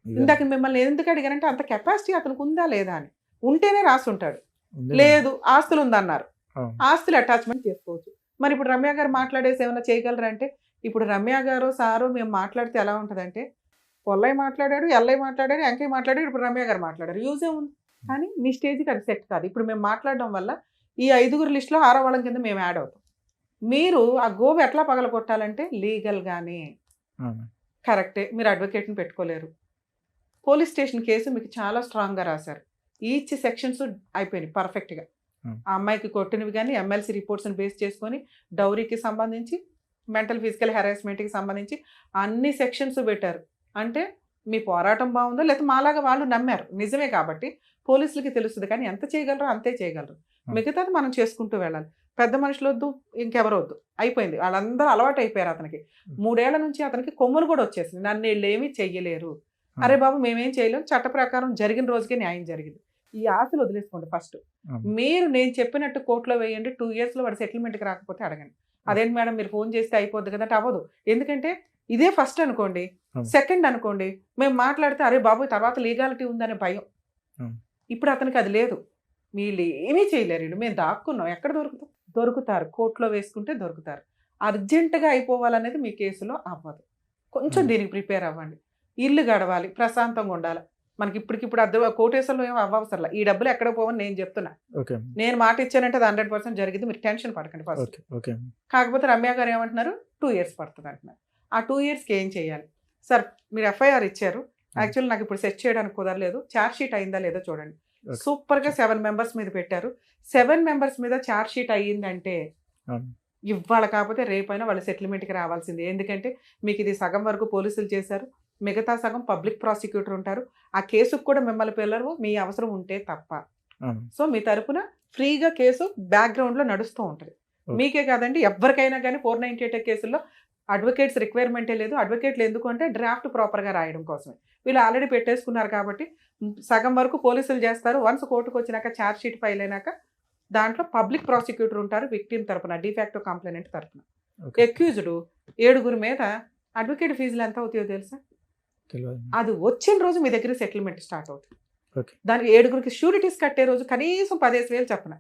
ఇందాక మిమ్మల్ని ఎందుకు అడిగానంటే అంత కెపాసిటీ అతనికి ఉందా లేదా అని. ఉంటేనే రాసి ఉంటాడు, లేదు ఆస్తులు ఉందన్నారు, ఆస్తులు అటాచ్మెంట్ చేసుకోవచ్చు. మరి ఇప్పుడు రమ్య గారు మాట్లాడేసి ఏమైనా చేయగలరా అంటే, ఇప్పుడు రమ్య గారు సారు మేము మాట్లాడితే ఎలా ఉంటుందంటే, పొల్లయ్య మాట్లాడాడు, ఎల్లయ్య మాట్లాడాడు, వెంకయ్య మాట్లాడాడు, ఇప్పుడు రమ్య గారు మాట్లాడారు, యూజే ఉంది. కానీ మీ స్టేజ్కి అది సెట్ కాదు. ఇప్పుడు మేము మాట్లాడడం వల్ల ఈ 5 లిస్టులో 6వ వాళ్ళం కింద మేము యాడ్ అవుతాం. మీరు ఆ గోబు ఎట్లా పగలగొట్టాలంటే లీగల్గానే కరెక్టే, మీరు అడ్వకేట్ని పెట్టుకోలేరు. పోలీస్ స్టేషన్ కేసు మీకు చాలా స్ట్రాంగ్గా రాశారు, ఈచ్ సెక్షన్స్ అయిపోయినాయి పర్ఫెక్ట్గా. ఆ అమ్మాయికి కొట్టినవి కానీ ఎమ్మెల్సీ రిపోర్ట్స్ని బేస్ చేసుకొని డౌరీకి సంబంధించి, మెంటల్ ఫిజికల్ హెరాస్మెంట్కి సంబంధించి అన్ని సెక్షన్స్ పెట్టారు. అంటే మీ పోరాటం బాగుందో లేకపోతే మాలాగా వాళ్ళు నమ్మారు, నిజమే కాబట్టి పోలీసులకి తెలుస్తుంది. కానీ ఎంత చేయగలరో అంతే చేయగలరు, మిగతాది మనం చేసుకుంటూ వెళ్ళాలి. పెద్ద మనుషులు వద్దు, ఇంకెవరు వద్దు, అయిపోయింది. వాళ్ళందరూ అలవాటు అయిపోయారు అతనికి. 3 ఏళ్ల నుంచి అతనికి కొమ్ములు కూడా వచ్చేసింది, నన్ను వీళ్ళు ఏమీ చెయ్యలేరు, అరే బాబు మేమేం చేయలేము, చట్ట ప్రకారం జరిగిన రోజుకే న్యాయం జరిగింది. ఈ ఆశలు వదిలేసుకోండి. ఫస్ట్ మీరు నేను చెప్పినట్టు కోర్టులో వేయండి, 2 ఇయర్స్లో వాడు సెటిల్మెంట్కి రాకపోతే అడగండి. అదేంటి మేడం మీరు ఫోన్ చేస్తే అయిపోద్ది కదా అంటే అవ్వదు. ఎందుకంటే ఇదే ఫస్ట్ అనుకోండి, సెకండ్ అనుకోండి మేము మాట్లాడితే అరే బాబు తర్వాత లీగాలిటీ ఉందనే భయం. ఇప్పుడు అతనికి అది లేదు, వీళ్ళు ఏమీ చేయలేరు, మేము దాక్కున్నాం, ఎక్కడ దొరుకుతారు, కోర్టులో వేసుకుంటే దొరుకుతారు. అర్జెంటుగా అయిపోవాలనేది మీ కేసులో అవ్వదు. కొంచెం దీనికి ప్రిపేర్ అవ్వండి. ఇల్లు గడవాలి, ప్రశాంతంగా ఉండాలి. మనకి ఇప్పటికిప్పుడు కోటేశ్వరంలో ఏమో అవ్వవసరం, ఈ డబ్బులు ఎక్కడ పోవని నేను చెప్తున్నా. నేను మాట ఇచ్చానంటే అది 100% జరిగింది, మీరు టెన్షన్ పడకండి ఫస్ట్. కాకపోతే రమ్య గారు ఏమంటున్నారు 2 ఇయర్స్ పడుతుంది అంటున్నారు. ఆ 2 ఇయర్స్కి ఏం చేయాలి సార్? మీరు FIR ఇచ్చారు, యాక్చువల్లీ నాకు ఇప్పుడు సెట్ చేయడానికి కుదరలేదు, ఛార్జ్ షీట్ అయిందా లేదో చూడండి. సూపర్గా 7 మెంబర్స్ మీద పెట్టారు. 7 మెంబర్స్ మీద ఛార్జ్ షీట్ అయ్యిందంటే ఇవాళ కాకపోతే రేపైనా వాళ్ళు సెటిల్మెంట్కి రావాల్సిందే. ఎందుకంటే మీకు ఇది సగం వరకు పోలీసులు చేశారు, మిగతా సగం పబ్లిక్ ప్రాసిక్యూటర్ ఉంటారు. ఆ కేసుకు కూడా మిమ్మల్ని పిల్లలు మీ అవసరం ఉంటే తప్ప. సో మీ తరపున ఫ్రీగా కేసు బ్యాక్గ్రౌండ్లో నడుస్తూ ఉంటుంది. మీకే కాదండి, ఎవరికైనా కానీ 498 కేసుల్లో అడ్వకేట్స్ రిక్వైర్మెంటే లేదు. అడ్వకేట్లు ఎందుకు అంటే డ్రాఫ్ట్ ప్రాపర్గా రాయడం కోసమే. వీళ్ళు ఆల్రెడీ పెట్టేసుకున్నారు కాబట్టి సగం వరకు పోలీసులు చేస్తారు. వన్స్ కోర్టుకు వచ్చినాక ఛార్జ్ షీట్ ఫైల్ అయినాక దాంట్లో పబ్లిక్ ప్రాసిక్యూటర్ ఉంటారు, విక్టిమ్ తరపున, డిఫాక్టో కంప్లైనెంట్ తరపున. అక్యూజ్డ్ 7 మీద అడ్వకేట్ ఫీజులు ఎంత అవుతాయో తెలుసా? అది వచ్చిన రోజు మీ దగ్గర సెటిల్మెంట్ స్టార్ట్ అవుతుంది. దానికి 7 షూరిటీస్ కట్టే రోజు కనీసం 15,000 చెప్పిన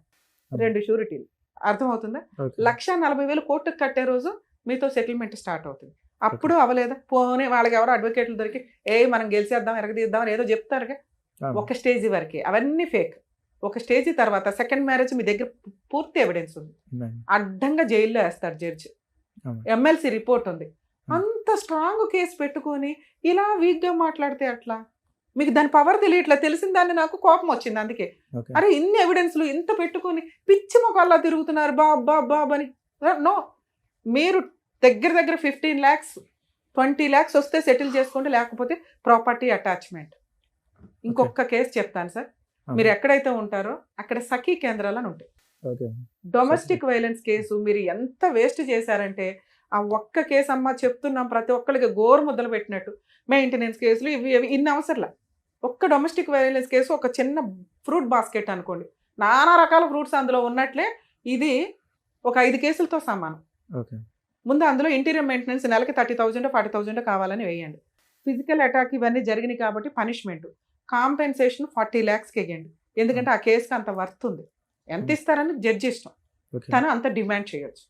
2 షూరిటీలు, అర్థమవుతుందా? 1,40,000 కోర్టుకు కట్టే రోజు మీతో సెటిల్మెంట్ స్టార్ట్ అవుతుంది. అప్పుడు అవ్వలేదా? పోనీ వాళ్ళకి ఎవరో అడ్వకేట్లు దొరికి మనం గెలిచేద్దాం ఎరగదీద్దాం ఏదో చెప్తారుగా, ఒక స్టేజ్ వరకే. అవన్నీ ఫేక్. ఒక స్టేజ్ తర్వాత సెకండ్ మ్యారేజ్ మీ దగ్గర పూర్తి ఎవిడెన్స్ ఉంది, మేడం. అడ్డంగా జైల్లో వేస్తాడు జడ్జి, అవును. ఎమ్మెల్సీ రిపోర్ట్ ఉంది. అంత స్ట్రాంగ్ కేసు పెట్టుకొని ఇలా వీక్గా మాట్లాడితే అట్లా? మీకు దాని పవర్ తెలియట్లా, తెలిసిన దాన్ని నాకు కోపం వచ్చింది అందుకే. ఓకే. అరే ఇన్ని ఎవిడెన్స్లు ఇంత పెట్టుకొని పిచ్చి మొక్కల్లా తిరుగుతున్నారు బాబ్ అని. నో, మీరు దగ్గర 15 lakhs 20 lakhs వస్తే సెటిల్ చేసుకోండి, లేకపోతే ప్రాపర్టీ అటాచ్మెంట్. ఇంకొక కేసు చెప్తాను సార్, మీరు ఎక్కడైతే ఉంటారో అక్కడ సఖీ కేంద్రాలని ఉంటాయి. ఓకే. డొమెస్టిక్ వైలెన్స్ కేసు మీరు ఎంత వేస్ట్ చేశారంటే, ఆ ఒక్క కేసు అమ్మ చెప్తున్నాం ప్రతి ఒక్కరికి గోరు ముద్దలు పెట్టినట్టు, మెయింటెనెన్స్ కేసులు ఇవి ఇన్ని అవసరంలా. ఒక్క డొమెస్టిక్ వైలెన్స్ కేసు ఒక చిన్న ఫ్రూట్ బాస్కెట్ అనుకోండి, నానా రకాల ఫ్రూట్స్ అందులో ఉన్నట్లే ఇది ఒక 5 కేసులతో సమానం. ఓకే. ముందు అందులో ఇంటీరియర్ మెయింటెనెన్స్ నెలకి 30,000 40,000 కావాలని వేయండి. ఫిజికల్ అటాక్ ఇవన్నీ జరిగినాయి కాబట్టి పనిష్మెంట్ కాంపెన్సేషన్ 40 lakhsకి వేయండి. ఎందుకంటే ఆ కేసుకి అంత వర్త్ ఉంది. ఎంత ఇస్తారని జడ్జి ఇష్టం, ఓకే. తను అంత డిమాండ్ చేయొచ్చు.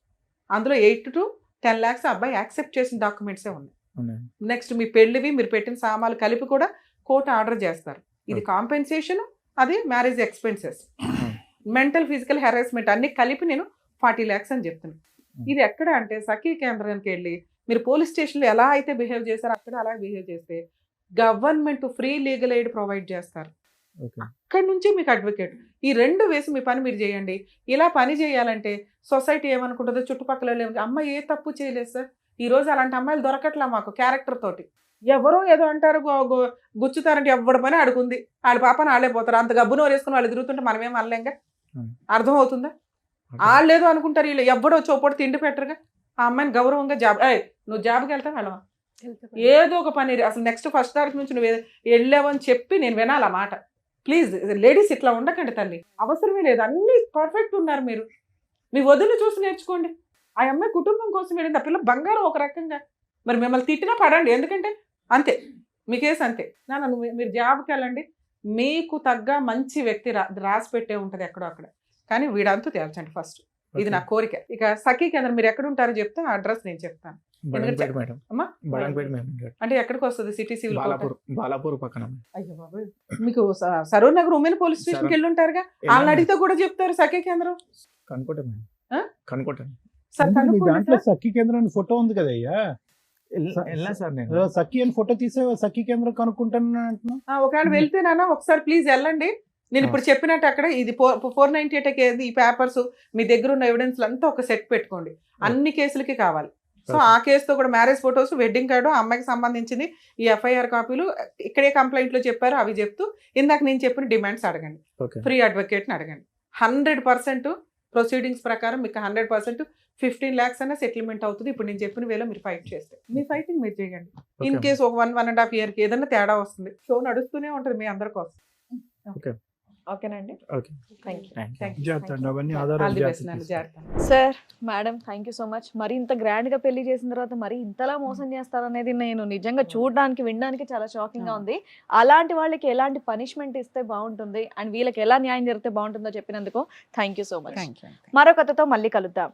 అందులో 8 to 10 lakhs అబ్బాయి యాక్సెప్ట్ చేసిన డాక్యుమెంట్సే ఉన్నాయి. ఉన్నాయి. నెక్స్ట్ మీ పెళ్లివి మీరు పెట్టిన సామాన్లు కలిపి కూడా కోర్టు ఆర్డర్ చేస్తారు. ఇది కాంపెన్సేషన్, అది marriage expenses, mental physical harassment అన్ని కలిపి నేను 40 lakhs అని చెప్తున్నాను. ఇది ఎక్కడ అంటే సఖీ కేంద్రానికి వెళ్ళి మీరు పోలీస్ స్టేషన్లో ఎలా అయితే బిహేవ్ చేస్తారో అక్కడ అలా బిహేవ్ చేస్తే government free legal aid provide చేస్తారు. ఓకే. అక్కడి నుంచి మీకు అడ్వకేట్. ఈ 2 వేసి మీ పని మీరు చేయండి. ఇలా పని చేయాలంటే సొసైటీ ఏమనుకుంటుందో, చుట్టుపక్కల అమ్మాయి ఏ తప్పు చేయలేదు సార్, ఈ రోజు అలాంటి అమ్మాయిలు దొరకట్లా మాకు క్యారెక్టర్ తోటి. ఎవరో ఏదో అంటారు గుచ్చుతారంటే ఎవడి పని అడుగుంది, వాళ్ళ పాపని వాళ్ళే పోతారు. అంత గబ్బు నోరు వేసుకుని వాళ్ళు తిరుగుతుంటే మనమేం అనలేంగా. అర్థం అవుతుందా? వాళ్ళు ఏదో అనుకుంటారు, వీళ్ళు ఎవడో చోపడు తిండి పెట్టరుగా. ఆ అమ్మాయిని గౌరవంగా జాబ్, నువ్వు జాబ్కి వెళ్తావు వెళ్ళవా, ఏదో ఒక పని అసలు నెక్స్ట్ 1st తారీఖు నుంచి నువ్వు వెళ్ళావని చెప్పి నేను వినాలి ఆ మాట. ప్లీజ్ లేడీస్ ఇట్లా ఉండకండి తల్లి, అవసరమే లేదు. అన్ని పర్ఫెక్ట్ ఉన్నారు మీరు, మీ వదిలి చూసి నేర్చుకోండి. ఆ అమ్మాయి కుటుంబం కోసం వెళ్ళింది, ఆ పిల్ల బంగారం ఒక రకంగా. మరి మిమ్మల్ని తిట్టినా పడండి, ఎందుకంటే అంతే మీ కేసు అంతే. మీరు జాబ్కి వెళ్ళండి, మీకు తగ్గ మంచి వ్యక్తి రాసి పెట్టే ఉంటుంది ఎక్కడో అక్కడ. కానీ వీడంతా తేల్చండి ఫస్ట్, ఇది నా కోరిక. ఇక సఖీ కేంద్రం మీరు ఎక్కడ ఉంటారో చెప్తే ఆ అడ్రస్ నేను చెప్తాను. బడంపేట మేడం. అమ్మా బడంపేట మేడం. అంటే ఎక్కడికి వస్తుంది? సిటీ సివిల్ బాలాపూర్ పక్కన. అయ్యో బాబు, మీకు సరూర్ నగర్ ఉమెన్ పోలీస్ స్టేషన్కి వెళ్ళి ఉంటారుగా, వాళ్ళని అడిగితే కూడా చెప్తారు సఖీ కేంద్రం. కనుకోట మేడం, కనుకోట. సార్ మీ దాంట్లో సఖీ కేంద్రం ఫోటో ఉంది కదయ్యా, వెళ్ళా సార్ నేను. సఖీ అని ఫోటో తీసే సఖీ కేంద్రం కనుక్కుంటాను అంటున్నా. ఒకవేళ వెళ్తేనా ఒకసారి ప్లీజ్ వెళ్ళండి. నేను ఇప్పుడు చెప్పినట్టు అక్కడ ఇది 498 ఈ పేపర్స్ మీ దగ్గర ఉన్న ఎవిడెన్స్ అంతా ఒక సెట్ పెట్టుకోండి, అన్ని కేసులకి కావాలి. సో ఆ కేసుతో కూడా మ్యారేజ్ ఫొటోస్, వెడ్డింగ్ కార్డు, అమ్మాయికి సంబంధించింది ఈ FIR కాపీలు, ఇక్కడే కంప్లైంట్లో చెప్పారు అవి చెప్తూ ఇందాక నేను చెప్పిన డిమాండ్స్ అడగండి, ఫ్రీ అడ్వకేట్ని అడగండి. 100% ప్రొసీడింగ్స్ ప్రకారం మీకు 100% 15 lakhs అన్న సెటిల్మెంట్ అవుతుంది. ఇప్పుడు నేను చెప్పిన వేలో మీరు ఫైట్ చేస్తే మీ ఫైటింగ్ మీరు చేయండి. ఇన్ కేసు ఒక 1.5 yearకి ఏదైనా తేడా వస్తుంది, షో నడుస్తూనే ఉంటుంది మీ అందరి కోసం. ఓకేనండి, sir madam thank you so much. మరి ఇంత గ్రాండ్ గా పెళ్లి చేసిన తర్వాత మరి ఇంతలా మోసం చేస్తారనేది నేను నిజంగా చూడడానికి వినడానికి చాలా షాకింగ్ గా ఉంది. అలాంటి వాళ్ళకి ఎలాంటి పనిష్మెంట్ ఇస్తే బాగుంటుంది అండ్ వీళ్ళకి ఎలా న్యాయం జరిగితే బాగుంటుందో చెప్పినందుకు థ్యాంక్ యూ సో మచ్. మరో కథతో మళ్ళీ కలుద్దాం.